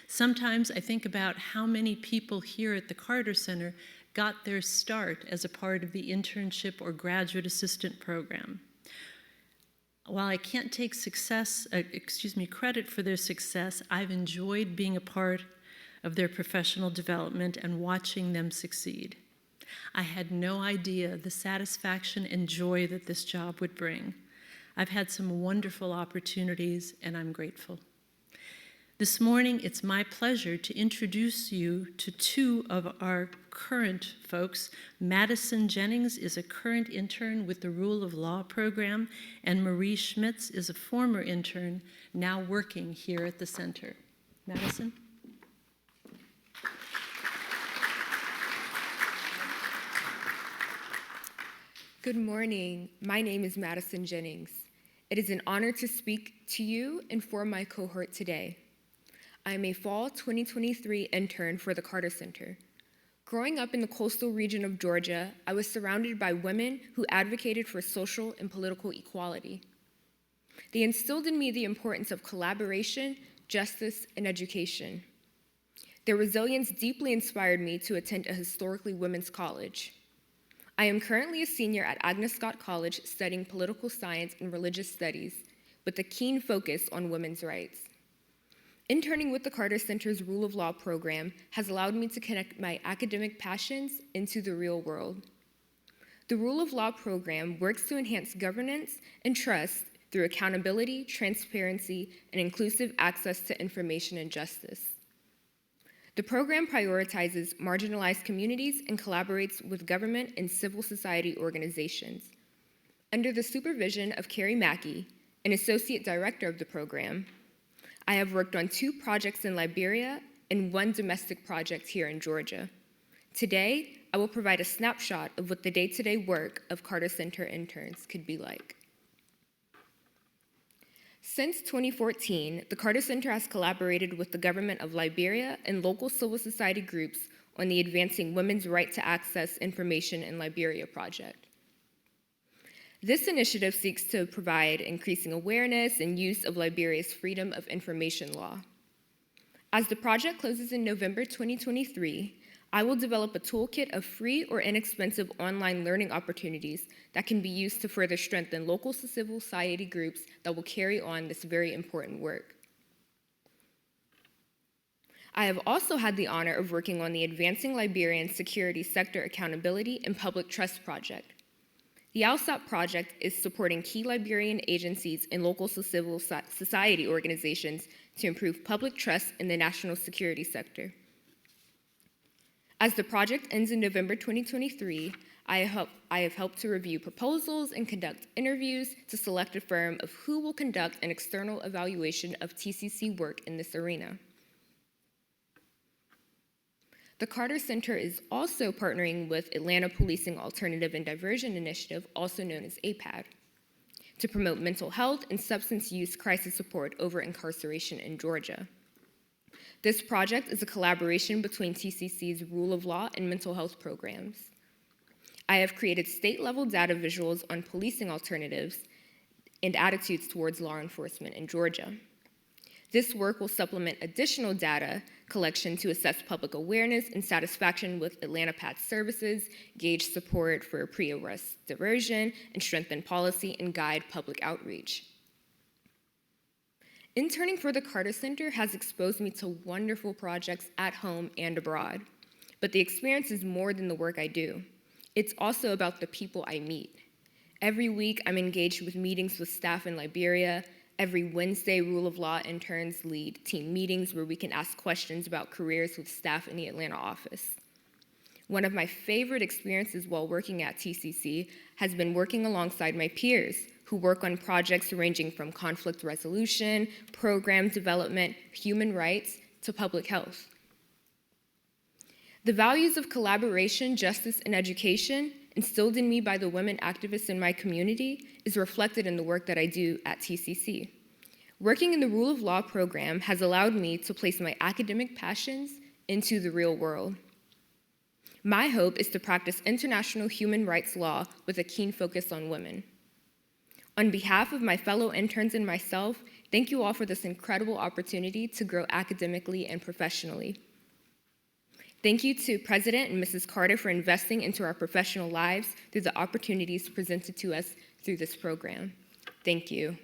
Sometimes I think about how many people here at the Carter Center got their start as a part of the internship or graduate assistant program. While I can't take credit for their success, I've enjoyed being a part of their professional development and watching them succeed. I had no idea the satisfaction and joy that this job would bring. I've had some wonderful opportunities, and I'm grateful. This morning, it's my pleasure to introduce you to 2 of our current folks. Madison Jennings is a current intern with the Rule of Law program, and Marie Schmitz is a former intern now working here at the center. Madison? Good morning. My name is Madison Jennings. It is an honor to speak to you and for my cohort today. I am a fall 2023 intern for the Carter Center. Growing up in the coastal region of Georgia, I was surrounded by women who advocated for social and political equality. They instilled in me the importance of collaboration, justice, and education. Their resilience deeply inspired me to attend a historically women's college. I am currently a senior at Agnes Scott College studying political science and religious studies with a keen focus on women's rights. Interning with the Carter Center's Rule of Law program has allowed me to connect my academic passions into the real world. The Rule of Law program works to enhance governance and trust through accountability, transparency, and inclusive access to information and justice. The program prioritizes marginalized communities and collaborates with government and civil society organizations. Under the supervision of Carrie Mackey, an associate director of the program, I have worked on 2 projects in Liberia and 1 domestic project here in Georgia. Today, I will provide a snapshot of what the day-to-day work of Carter Center interns could be like. Since 2014, the Carter Center has collaborated with the government of Liberia and local civil society groups on the Advancing Women's Right to Access Information in Liberia project. This initiative seeks to provide increasing awareness and use of Liberia's Freedom of Information law. As the project closes in November 2023, I will develop a toolkit of free or inexpensive online learning opportunities that can be used to further strengthen local civil society groups that will carry on this very important work. I have also had the honor of working on the Advancing Liberian Security Sector Accountability and Public Trust Project. The ALSOP project is supporting key Liberian agencies and local civil society organizations to improve public trust in the national security sector. As the project ends in November 2023, I have helped to review proposals and conduct interviews to select a firm of who will conduct an external evaluation of TCC work in this arena. The Carter Center is also partnering with Atlanta Policing Alternative and Diversion Initiative, also known as APAD, to promote mental health and substance use crisis support over incarceration in Georgia. This project is a collaboration between TCC's Rule of Law and mental health programs. I have created state-level data visuals on policing alternatives and attitudes towards law enforcement in Georgia. This work will supplement additional data collection to assess public awareness and satisfaction with Atlanta PAD services, gauge support for pre-arrest diversion, and strengthen policy and guide public outreach. Interning for the Carter Center has exposed me to wonderful projects at home and abroad, but the experience is more than the work I do. It's also about the people I meet. Every week, I'm engaged with meetings with staff in Liberia. Every Wednesday, Rule of Law interns lead team meetings where we can ask questions about careers with staff in the Atlanta office. One of my favorite experiences while working at TCC has been working alongside my peers who work on projects ranging from conflict resolution, program development, human rights, to public health. The values of collaboration, justice, and education instilled in me by the women activists in my community is reflected in the work that I do at TCC. Working in the Rule of Law program has allowed me to place my academic passions into the real world. My hope is to practice international human rights law with a keen focus on women. On behalf of my fellow interns and myself, thank you all for this incredible opportunity to grow academically and professionally. Thank you to President and Mrs. Carter for investing into our professional lives through the opportunities presented to us through this program. Thank you.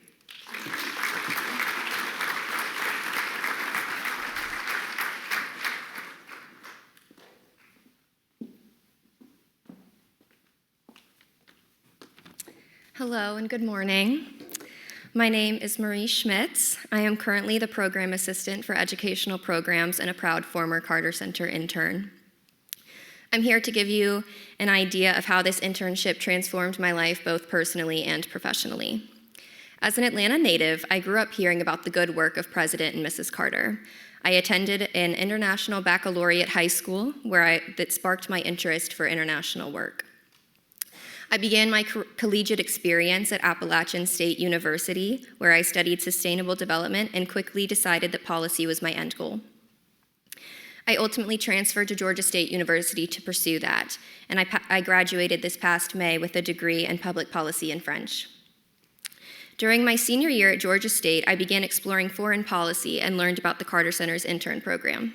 Hello and good morning. My name is Marie Schmitz. I am currently the Program Assistant for Educational Programs and a proud former Carter Center intern. I'm here to give you an idea of how this internship transformed my life both personally and professionally. As an Atlanta native, I grew up hearing about the good work of President and Mrs. Carter. I attended an international baccalaureate high school that sparked my interest for international work. I began my collegiate experience at Appalachian State University, where I studied sustainable development and quickly decided that policy was my end goal. I ultimately transferred to Georgia State University to pursue that, and I graduated this past May with a degree in public policy and French. During my senior year at Georgia State, I began exploring foreign policy and learned about the Carter Center's intern program.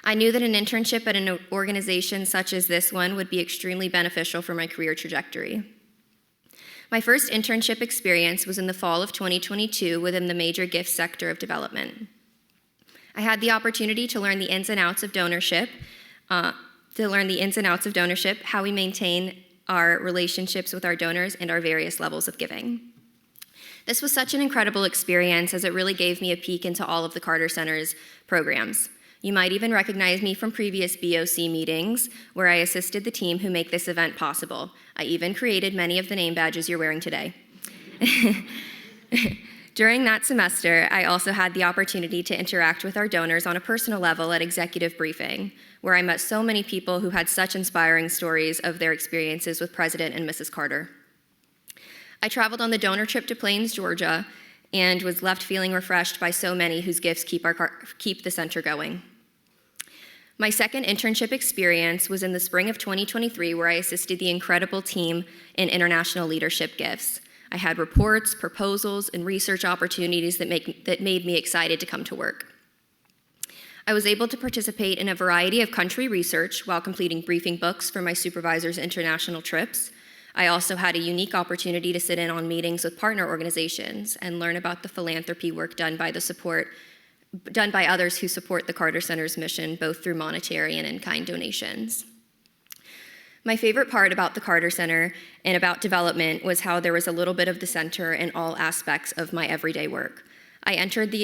I knew that an internship at an organization such as this one would be extremely beneficial for my career trajectory. My first internship experience was in the fall of 2022 within the major gift sector of development. I had the opportunity to learn the ins and outs of donorship, how we maintain our relationships with our donors, and our various levels of giving. This was such an incredible experience as it really gave me a peek into all of the Carter Center's programs. You might even recognize me from previous BOC meetings where I assisted the team who make this event possible. I even created many of the name badges you're wearing today. During that semester, I also had the opportunity to interact with our donors on a personal level at executive briefing, where I met so many people who had such inspiring stories of their experiences with President and Mrs. Carter. I traveled on the donor trip to Plains, Georgia, and was left feeling refreshed by so many whose gifts keep the center going. My second internship experience was in the spring of 2023, where I assisted the incredible team in international leadership gifts. I had reports, proposals, and research opportunities that made me excited to come to work. I was able to participate in a variety of country research while completing briefing books for my supervisor's international trips. I also had a unique opportunity to sit in on meetings with partner organizations and learn about the philanthropy work done by the support done by others who support the Carter Center's mission, both through monetary and in-kind donations. My favorite part about the Carter Center and about development was how there was a little bit of the center in all aspects of my everyday work. I entered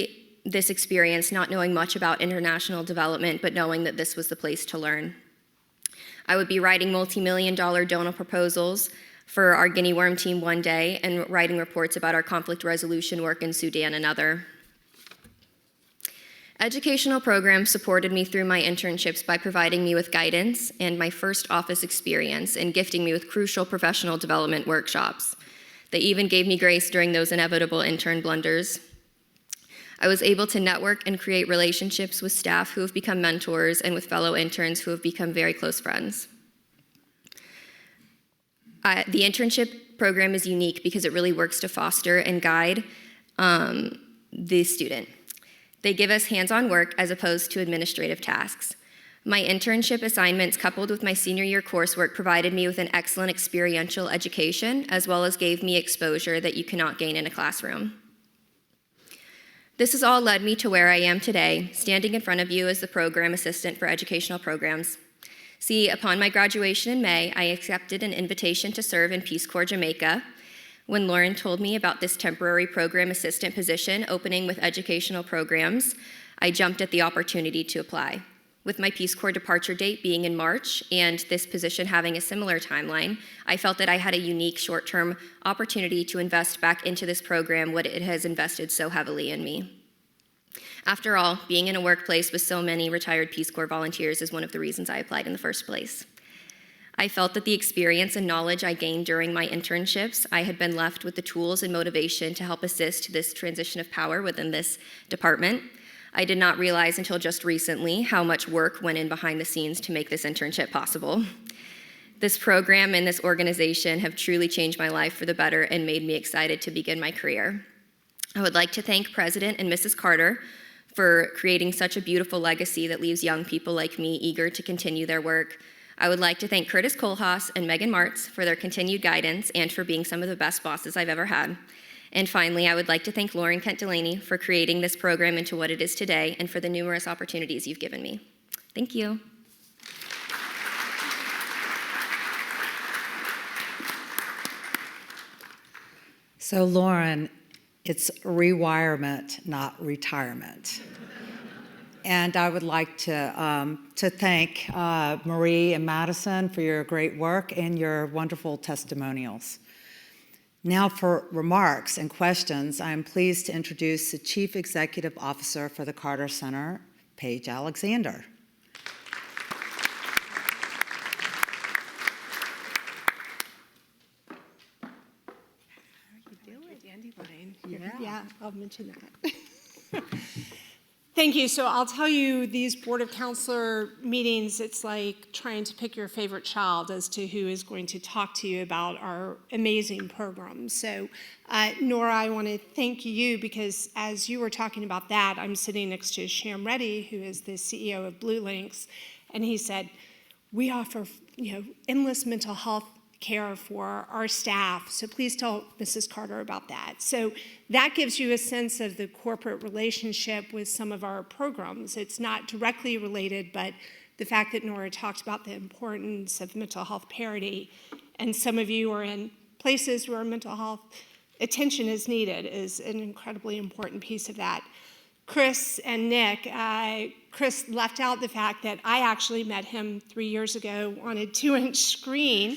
this experience not knowing much about international development, but knowing that this was the place to learn. I would be writing multi-million-dollar donor proposals for our guinea worm team one day and writing reports about our conflict resolution work in Sudan another. Educational programs supported me through my internships by providing me with guidance and my first office experience and gifting me with crucial professional development workshops. They even gave me grace during those inevitable intern blunders. I was able to network and create relationships with staff who have become mentors and with fellow interns who have become very close friends. The internship program is unique because it really works to foster and guide the student. They give us hands-on work as opposed to administrative tasks. My internship assignments coupled with my senior year coursework provided me with an excellent experiential education as well as gave me exposure that you cannot gain in a classroom. This has all led me to where I am today, standing in front of you as the program assistant for educational programs. See, upon my graduation in May, I accepted an invitation to serve in Peace Corps Jamaica. When Lauren told me about this temporary program assistant position opening with educational programs, I jumped at the opportunity to apply. With my Peace Corps departure date being in March and this position having a similar timeline, I felt that I had a unique short-term opportunity to invest back into this program what it has invested so heavily in me. After all, being in a workplace with so many retired Peace Corps volunteers is one of the reasons I applied in the first place. I felt that the experience and knowledge I gained during my internships, I had been left with the tools and motivation to help assist this transition of power within this department. I did not realize until just recently how much work went in behind the scenes to make this internship possible. This program and this organization have truly changed my life for the better and made me excited to begin my career. I would like to thank President and Mrs. Carter for creating such a beautiful legacy that leaves young people like me eager to continue their work. I would like to thank Curtis Kohlhaas and Megan Martz for their continued guidance and for being some of the best bosses I've ever had. And finally, I would like to thank Lauren Kent-Delaney for creating this program into what it is today and for the numerous opportunities you've given me. Thank you. So Lauren, it's rewirement, not retirement. And I would like to thank Marie and Madison for your great work and your wonderful testimonials. Now for remarks and questions, I am pleased to introduce the Chief Executive Officer for the Carter Center, Paige Alexander. Yeah, I'll mention that. Thank you. So I'll tell you, these Board of Counselor meetings, it's like trying to pick your favorite child as to who is going to talk to you about our amazing program. So Nora, I want to thank you because as you were talking about that, I'm sitting next to Sham Reddy, who is the CEO of Blue Links, and he said, we offer endless mental health care for our staff, so please tell Mrs. Carter about that. So that gives you a sense of the corporate relationship with some of our programs. It's not directly related, but the fact that Nora talked about the importance of mental health parity, and some of you are in places where mental health attention is needed, is an incredibly important piece of that. Chris and Nick, Chris left out the fact that I actually met him 3 years ago on a 2-inch screen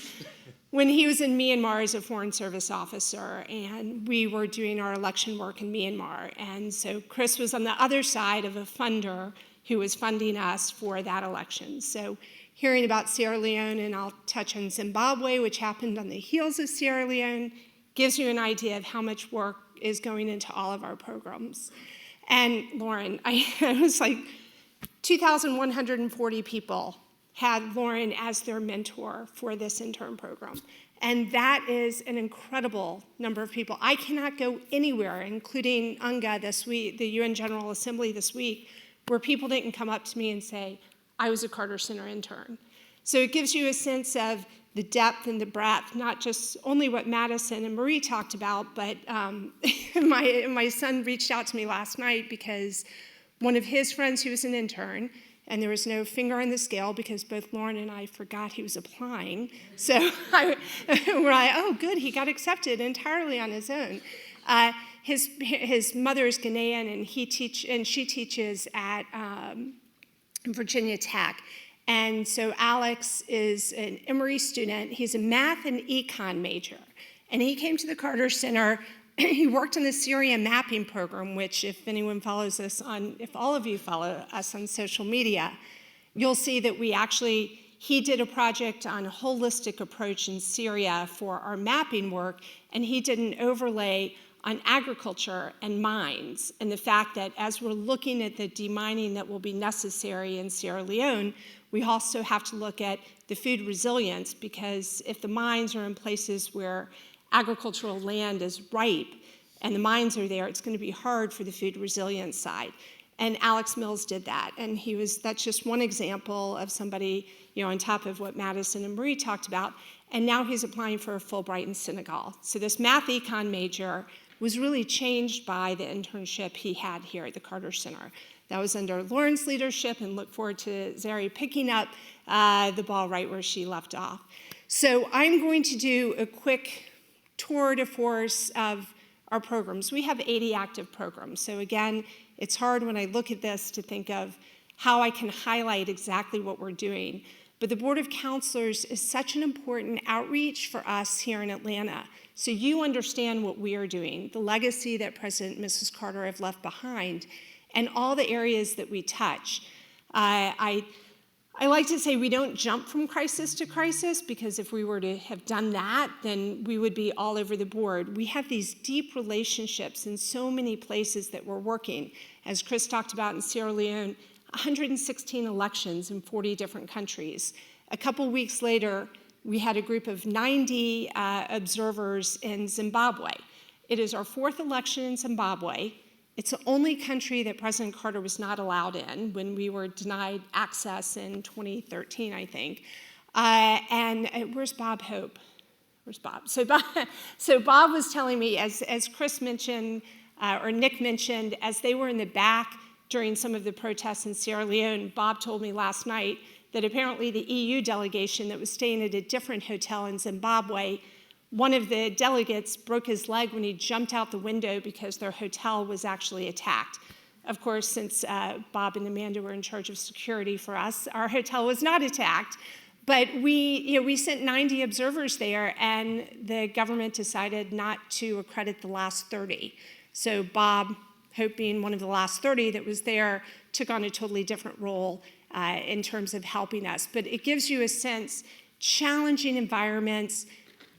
when he was in Myanmar as a Foreign Service officer, and we were doing our election work in Myanmar. And so Chris was on the other side of a funder who was funding us for that election. So hearing about Sierra Leone, and I'll touch on Zimbabwe, which happened on the heels of Sierra Leone, gives you an idea of how much work is going into all of our programs. And Lauren, I was like 2,140 people had Lauren as their mentor for this intern program. And that is an incredible number of people. I cannot go anywhere, including UNGA this week, the UN General Assembly this week, where people didn't come up to me and say, I was a Carter Center intern. So it gives you a sense of the depth and the breadth, not just only what Madison and Marie talked about, but my son reached out to me last night because one of his friends who was an intern, and there was no finger on the scale because both Lauren and I forgot he was applying. So we're like, oh, good, he got accepted entirely on his own. His mother is Ghanaian, and she teaches at Virginia Tech. And so Alex is an Emory student. He's a math and econ major. And he came to the Carter Center. He worked on the Syria mapping program, which if anyone follows us if all of you follow us on social media, you'll see that he did a project on a holistic approach in Syria for our mapping work, and he did an overlay on agriculture and mines, and the fact that as we're looking at the demining that will be necessary in Sierra Leone, we also have to look at the food resilience, because if the mines are in places where agricultural land is ripe and the mines are there, it's going to be hard for the food resilience side. And Alex Mills did that, and that's just one example of somebody, on top of what Madison and Marie talked about, and now he's applying for a Fulbright in Senegal. So this math econ major was really changed by the internship he had here at the Carter Center. That was under Lauren's leadership, and look forward to Zari picking up the ball right where she left off. So I'm going to do a quick tour de force of our programs. We have 80 active programs. So again, it's hard when I look at this to think of how I can highlight exactly what we're doing. But the Board of Councilors is such an important outreach for us here in Atlanta. So you understand what we are doing, the legacy that President and Mrs. Carter have left behind, and all the areas that we touch. I like to say we don't jump from crisis to crisis, because if we were to have done that, then we would be all over the board. We have these deep relationships in so many places that we're working. As Chris talked about in Sierra Leone, 116 elections in 40 different countries. A couple weeks later, we had a group of 90 observers in Zimbabwe. It is our 4th election in Zimbabwe. It's the only country that President Carter was not allowed in when we were denied access in 2013, I think. And where's Bob Hope? Where's Bob? So Bob was telling me, as Chris mentioned, or Nick mentioned, as they were in the back during some of the protests in Sierra Leone, Bob told me last night that apparently the EU delegation that was staying at a different hotel in Zimbabwe, one of the delegates broke his leg when he jumped out the window because their hotel was actually attacked. Of course, since Bob and Amanda were in charge of security for us, our hotel was not attacked. But we sent 90 observers there, and the government decided not to accredit the last 30. So Bob, Hope being one of the last 30 that was there, took on a totally different role in terms of helping us. But it gives you a sense, challenging environments,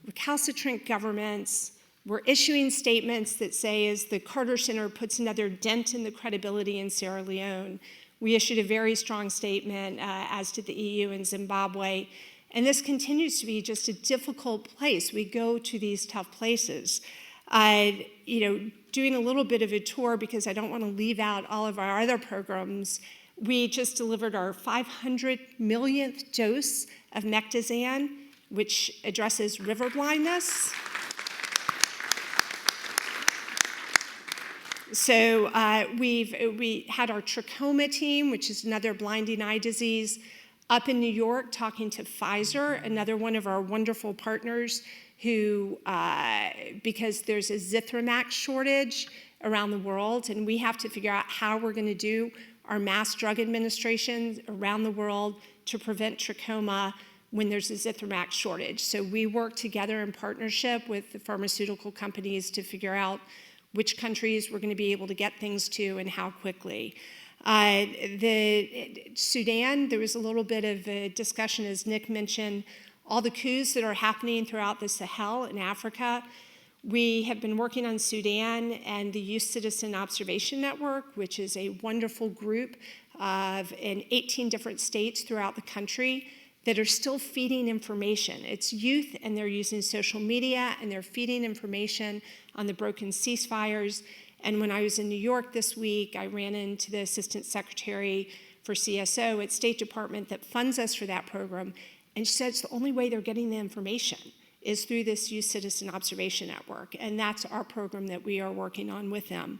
recalcitrant governments. We're issuing statements that say, as the Carter Center puts another dent in the credibility in Sierra Leone, we issued a very strong statement, as did the EU in Zimbabwe. And this continues to be just a difficult place. We go to these tough places. Doing a little bit of a tour, because I don't want to leave out all of our other programs, we just delivered our 500 millionth dose of Mectizan, which addresses river blindness. So we had our trachoma team, which is another blinding eye disease, up in New York talking to Pfizer, another one of our wonderful partners, who, because there's a Zithromax shortage around the world, and we have to figure out how we're going to do our mass drug administration around the world to prevent trachoma when there's a Zithromax shortage. So we work together in partnership with the pharmaceutical companies to figure out which countries we're going to be able to get things to and how quickly. The Sudan, there was a little bit of a discussion, as Nick mentioned, all the coups that are happening throughout the Sahel in Africa. We have been working on Sudan and the Youth Citizen Observation Network, which is a wonderful group in 18 different states throughout the country that are still feeding information. It's youth, and they're using social media, and they're feeding information on the broken ceasefires. And when I was in New York this week, I ran into the Assistant Secretary for CSO at State Department that funds us for that program, and she said it's the only way they're getting the information is through this Youth Citizen Observation Network, and that's our program that we are working on with them.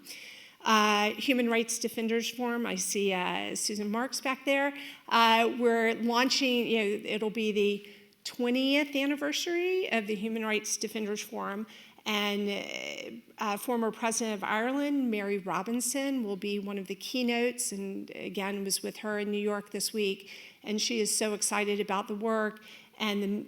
Human Rights Defenders Forum. I see Susan Marks back there. We're launching, it'll be the 20th anniversary of the Human Rights Defenders Forum, and former President of Ireland, Mary Robinson, will be one of the keynotes, and again, was with her in New York this week, and she is so excited about the work and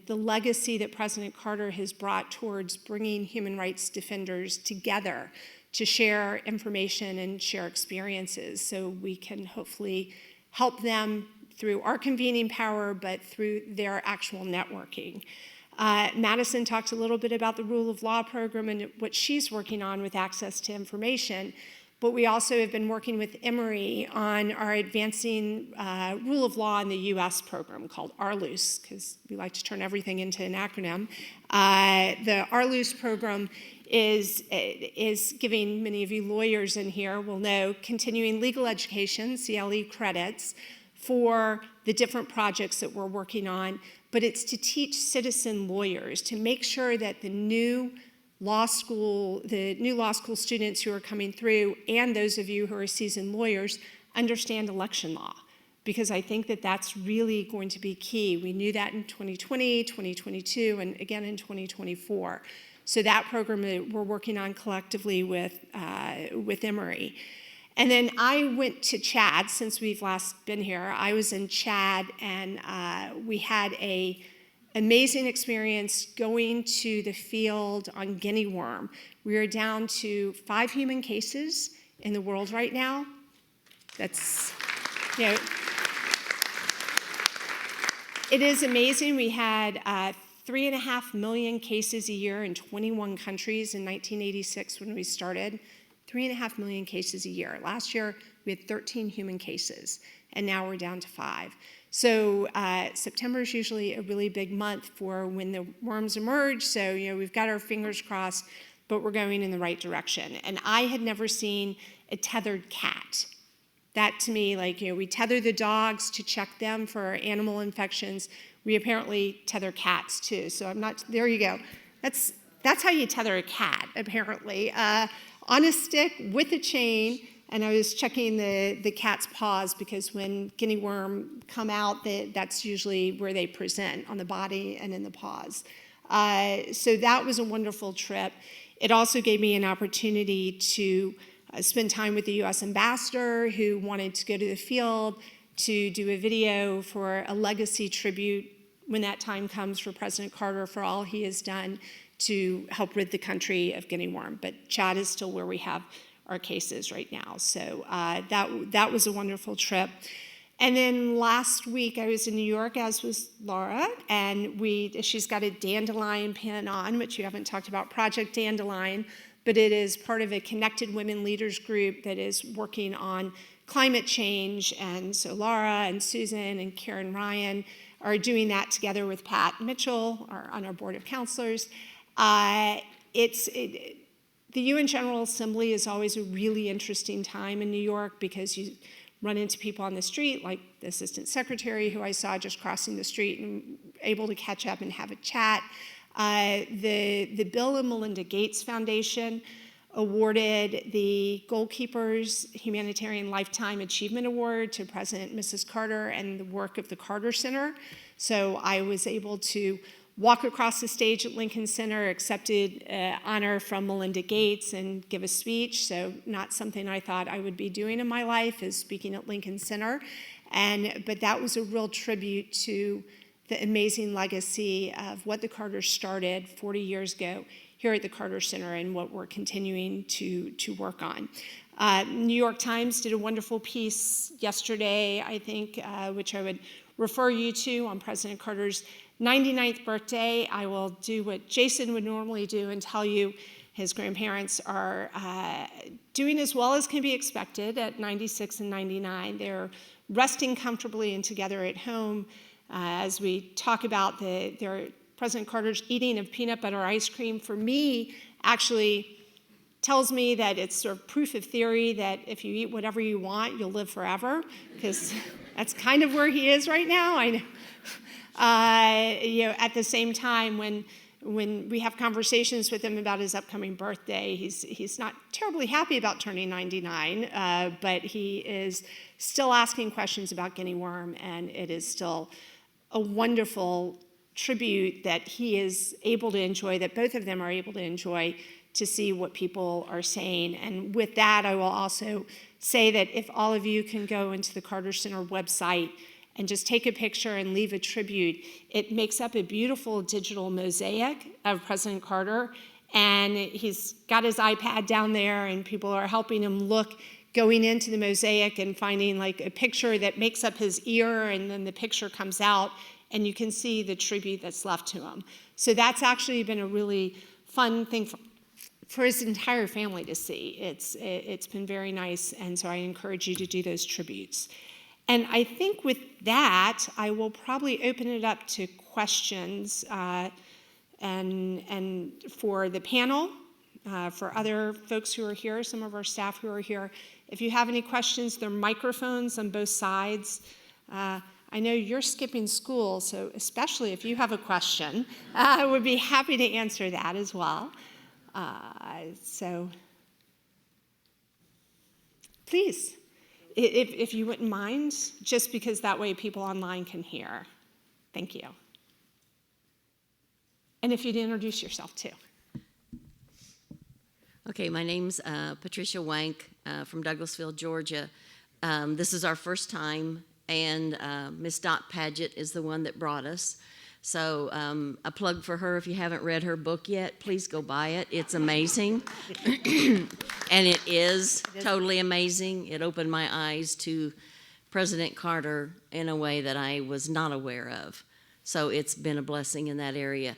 the legacy that President Carter has brought towards bringing human rights defenders together to share information and share experiences so we can hopefully help them through our convening power, but through their actual networking. Madison talked a little bit about the rule of law program and what she's working on with access to information, but we also have been working with Emory on our advancing rule of law in the US program called RLUIS, because we like to turn everything into an acronym. The RLUIS program is giving, many of you lawyers in here will know, continuing legal education, CLE credits, for the different projects that we're working on, but it's to teach citizen lawyers to make sure that the new law school students who are coming through and those of you who are seasoned lawyers understand election law, because I think that that's really going to be key. We knew that in 2020, 2022, and again in 2024. So that program that we're working on collectively with Emory. And then I went to Chad since we've last been here. I was in Chad, and we had an amazing experience going to the field on guinea worm. We are down to 5 human cases in the world right now. That's, it is amazing. We had 3.5 million cases a year in 21 countries in 1986 when we started. 3.5 million cases a year. Last year, we had 13 human cases, and now we're down to 5. So September is usually a really big month for when the worms emerge, so we've got our fingers crossed, but we're going in the right direction. And I had never seen a tethered cat. That to me, we tether the dogs to check them for animal infections. We apparently tether cats too, so there you go. That's how you tether a cat, apparently. On a stick with a chain, and I was checking the cat's paws because when guinea worm come out, that's usually where they present, on the body and in the paws. So that was a wonderful trip. It also gave me an opportunity to spend time with the U.S. ambassador who wanted to go to the field to do a video for a legacy tribute when that time comes for President Carter for all he has done to help rid the country of guinea worm. But Chad is still where we have our cases right now. So that was a wonderful trip. And then last week I was in New York, as was Laura, and she's got a dandelion pin on, which you haven't talked about, Project Dandelion, but it is part of a Connected Women Leaders group that is working on climate change. And so Laura and Susan and Karen Ryan are doing that together with Pat Mitchell on our Board of Councilors. The UN General Assembly is always a really interesting time in New York because you run into people on the street, like the Assistant Secretary who I saw just crossing the street and able to catch up and have a chat. The Bill and Melinda Gates Foundation awarded the Goalkeepers Humanitarian Lifetime Achievement Award to President and Mrs. Carter and the work of the Carter Center. So I was able to walk across the stage at Lincoln Center, accepted honor from Melinda Gates, and give a speech. So not something I thought I would be doing in my life, is speaking at Lincoln Center. But that was a real tribute to the amazing legacy of what the Carters started 40 years ago here at the Carter Center and what we're continuing to work on. New York Times did a wonderful piece yesterday, I think, which I would refer you to on President Carter's 99th birthday. I will do what Jason would normally do and tell you his grandparents are doing as well as can be expected at 96 and 99. They're resting comfortably and together at home. As we talk about their President Carter's eating of peanut butter ice cream, for me, actually tells me that it's sort of proof of theory that if you eat whatever you want, you'll live forever, because that's kind of where he is right now. I know. At the same time, when when we have conversations with him about his upcoming birthday, he's not terribly happy about turning 99, but he is still asking questions about guinea worm, and it is still a wonderful tribute that he is able to enjoy, that both of them are able to enjoy, to see what people are saying. And with that, I will also say that if all of you can go into the Carter Center website and just take a picture and leave a tribute, it makes up a beautiful digital mosaic of President Carter. And he's got his iPad down there, and people are helping him look, going into the mosaic and finding like a picture that makes up his ear, and then the picture comes out, and you can see the tribute that's left to him. So that's actually been a really fun thing for his entire family to see. It's been very nice, and so I encourage you to do those tributes. And I think with that, I will probably open it up to questions and for the panel, for other folks who are here, some of our staff who are here. If you have any questions, there are microphones on both sides. I know you're skipping school, so especially if you have a question, I would be happy to answer that as well. So please, if you wouldn't mind, just because that way people online can hear. Thank you. And if you'd introduce yourself too. Okay, my name's Patricia Wank from Douglasville, Georgia. This is our first time, and Miss Dot Paget is the one that brought us. So a plug for her: if you haven't read her book yet, please go buy it. It's amazing. And it is totally amazing. It opened my eyes to President Carter in a way that I was not aware of. So it's been a blessing in that area.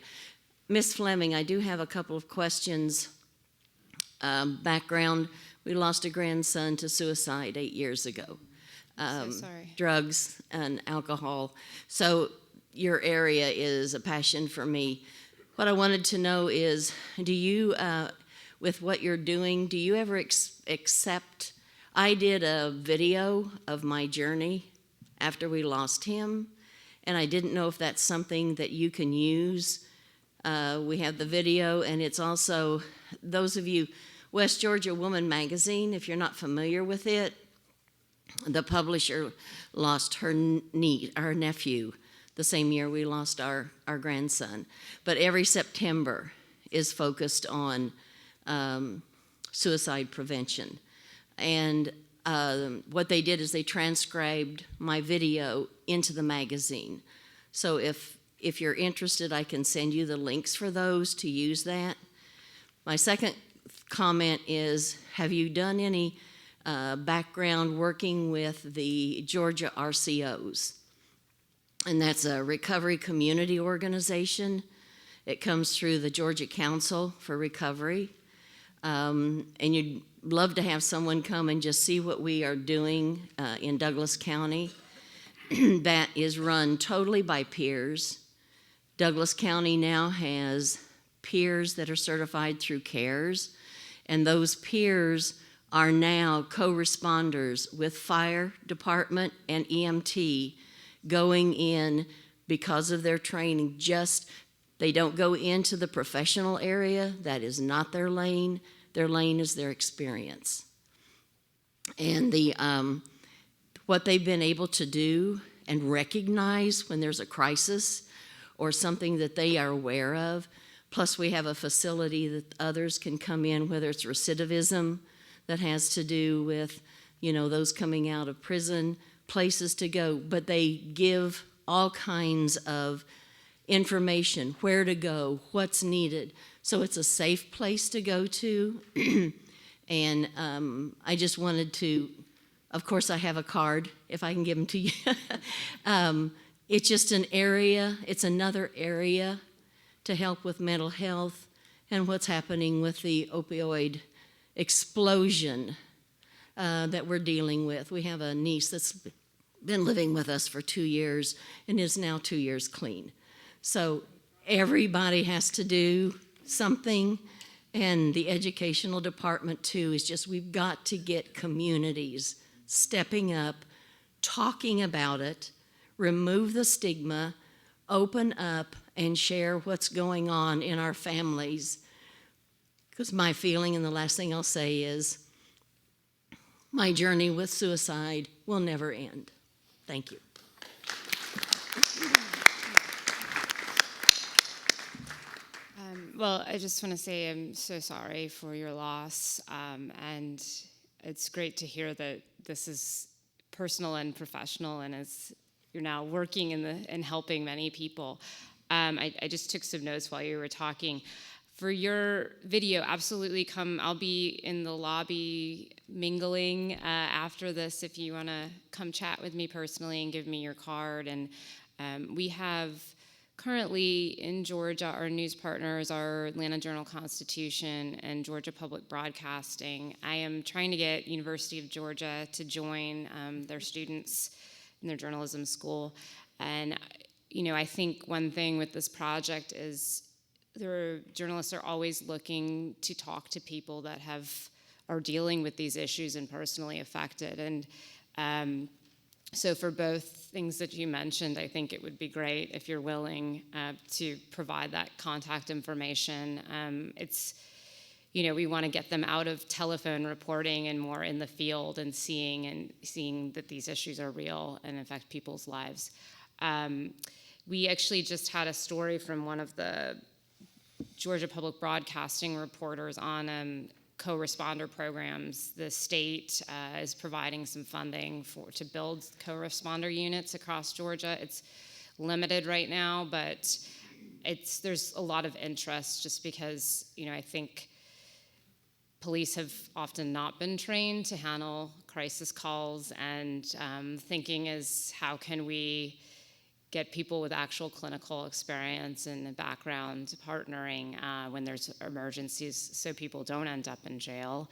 Miss Fleming, I do have a couple of questions. Background: we lost a grandson to suicide 8 years ago. So sorry. Drugs and alcohol. So your area is a passion for me. What I wanted to know is, do you, with what you're doing, do you ever accept? I did a video of my journey after we lost him, and I didn't know if that's something that you can use. We have the video, and it's also, those of you, West Georgia Woman Magazine, if you're not familiar with it, the publisher lost her nephew the same year we lost our grandson. But every September is focused on suicide prevention. And what they did is they transcribed my video into the magazine. So if you're interested, I can send you the links for those to use that. My second comment is, have you done any background working with the Georgia RCOs? And that's a recovery community organization. It comes through the Georgia Council for Recovery. And you'd love to have someone come and just see what we are doing in Douglas County. That is run totally by peers. Douglas County now has peers that are certified through CARES, and those peers are now co-responders with fire department and EMT, going in because of their training. They don't go into the professional area. That is not their lane. Their lane is their experience. And what they've been able to do and recognize when there's a crisis or something that they are aware of. Plus we have a facility that others can come in, whether it's recidivism that has to do with, those coming out of prison, places to go, but they give all kinds of information, where to go, what's needed. So it's a safe place to go to. And I just wanted to, of course I have a card, if I can give them to you. It's just an area, it's another area to help with mental health and what's happening with the opioid explosion that we're dealing with. We have a niece that's been living with us for 2 years and is now 2 years clean. So everybody has to do something, and the educational department too is just, we've got to get communities stepping up, talking about it, remove the stigma, open up, and share what's going on in our families. Because my feeling, and the last thing I'll say is, my journey with suicide will never end. Thank you. Well, I just want to say I'm so sorry for your loss, and it's great to hear that this is personal and professional, and as you're now working in helping many people. I just took some notes while you were talking. For your video, absolutely come. I'll be in the lobby mingling after this if you want to come chat with me personally and give me your card. And we have currently in Georgia, our news partners are Atlanta Journal-Constitution and Georgia Public Broadcasting. I am trying to get University of Georgia to join their students in their journalism school. And, you know, I think one thing with this project is journalists are always looking to talk to people that are dealing with these issues and personally affected. And so for both things that you mentioned, I think it would be great if you're willing to provide that contact information. It's, you know, we want to get them out of telephone reporting and more in the field and seeing that these issues are real and affect people's lives. We actually just had a story from one of the Georgia Public Broadcasting reporters on co-responder programs. The state is providing some funding to build co-responder units across Georgia. It's limited right now, but there's a lot of interest just because, you know, I think police have often not been trained to handle crisis calls, and thinking is how can we get people with actual clinical experience and a background partnering when there's emergencies so people don't end up in jail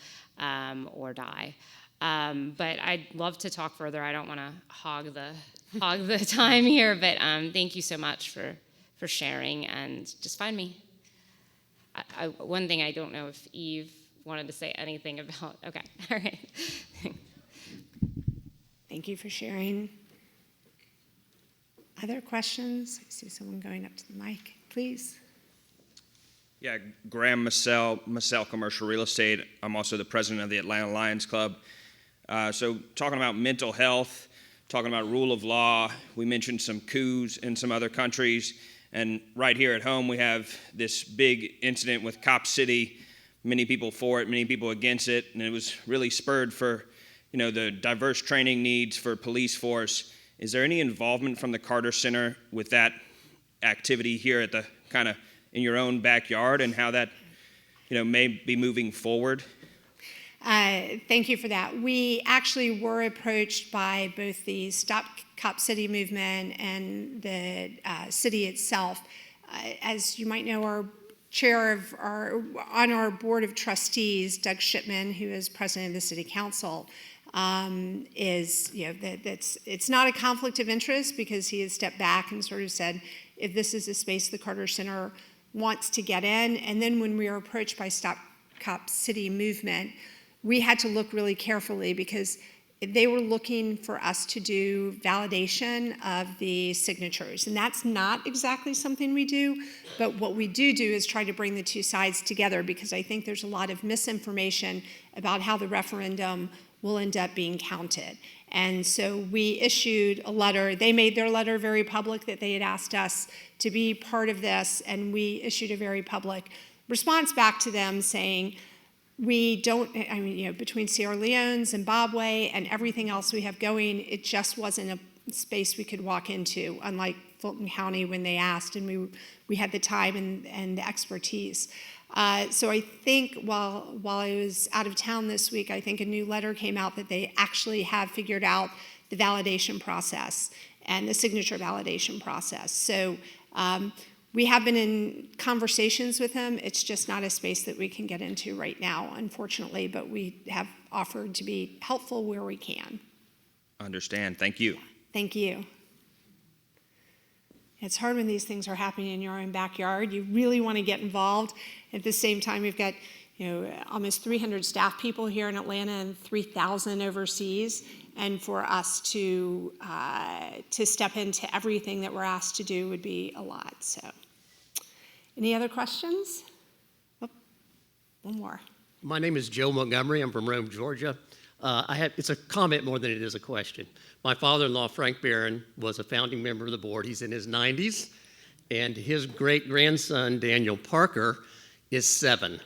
or die. But I'd love to talk further. I don't want to hog the time here, but thank you so much for sharing, and just find me. One thing I don't know if Eve wanted to say anything about. Okay, all right. Thank you for sharing. Other questions? I see someone going up to the mic. Please. Yeah, Graham Massell Commercial Real Estate. I'm also the president of the Atlanta Lions Club. So talking about mental health, talking about rule of law, we mentioned some coups in some other countries. And right here at home, we have this big incident with Cop City. Many people for it, many people against it. And it was really spurred for, you know, the diverse training needs for police force. Is there any involvement from the Carter Center with that activity here at the kind of in your own backyard, and how that, you know, may be moving forward? Thank you for that. We actually were approached by both the Stop Cop City movement and the city itself. As you might know, our chair on our board of trustees, Doug Shipman, who is president of the city council, is, you know, it's not a conflict of interest because he has stepped back and sort of said, if this is a space the Carter Center wants to get in. And then when we were approached by Stop Cop City movement, we had to look really carefully because they were looking for us to do validation of the signatures. And that's not exactly something we do, but what we do is try to bring the two sides together, because I think there's a lot of misinformation about how the referendum will end up being counted. And so we issued a letter. They made their letter very public that they had asked us to be part of this, and we issued a very public response back to them saying, we don't, I mean, you know, between Sierra Leone, Zimbabwe, and everything else we have going, it just wasn't a space we could walk into, unlike Fulton County when they asked, and we had the time and the expertise. So I think while I was out of town this week, I think a new letter came out that they actually have figured out the validation process and the signature validation process. So we have been in conversations with them. It's just not a space that we can get into right now, unfortunately, but we have offered to be helpful where we can. Understand. Thank you. Thank you. It's hard when these things are happening in your own backyard. You really want to get involved. At the same time, we've got, you know, almost 300 staff people here in Atlanta and 3,000 overseas. And for us to step into everything that we're asked to do would be a lot. So Any other questions? Oh, one more. My name is Joe Montgomery. I'm from Rome, Georgia. It's a comment more than it is a question. My father-in-law, Frank Barron, was a founding member of the board. He's in his 90s, and his great-grandson, Daniel Parker, is 7.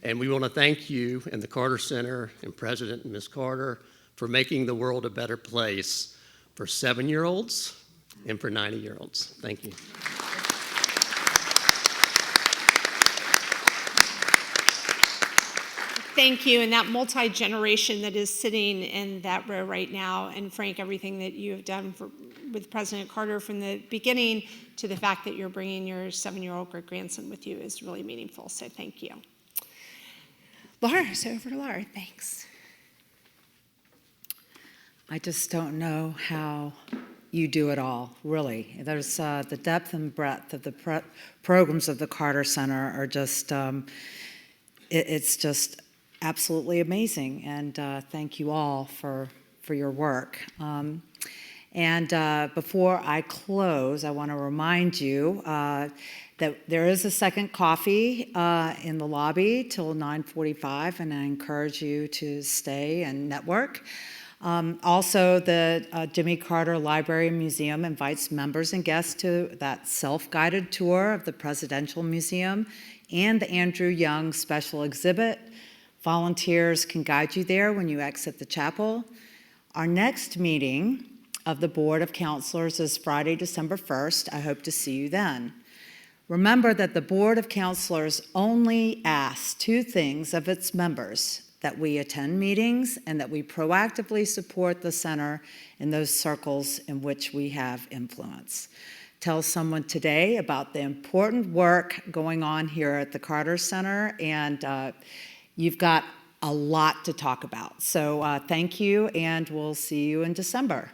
And we want to thank you and the Carter Center and President and Ms. Carter for making the world a better place for 7-year-olds and for 90-year-olds. Thank you. Thank you, and that multi-generation that is sitting in that row right now, and Frank, everything that you have done with President Carter from the beginning to the fact that you're bringing your 7-year-old great-grandson with you is really meaningful, so thank you. Laura, so over to Laura, thanks. I just don't know how you do it all, really. There's the depth and breadth of the programs of the Carter Center are just, it's just absolutely amazing, and thank you all for your work. Before I close, I want to remind you that there is a second coffee in the lobby till 9:45, and I encourage you to stay and network. Also, the Jimmy Carter Library and Museum invites members and guests to that self-guided tour of the Presidential Museum and the Andrew Young Special Exhibit. Volunteers can guide you there when you exit the chapel. Our next meeting of the Board of Councilors is Friday, December 1st. I hope to see you then. Remember that the Board of Councilors only asks 2 things of its members: that we attend meetings and that we proactively support the center in those circles in which we have influence. Tell someone today about the important work going on here at the Carter Center, and you've got a lot to talk about. So thank you, and we'll see you in December.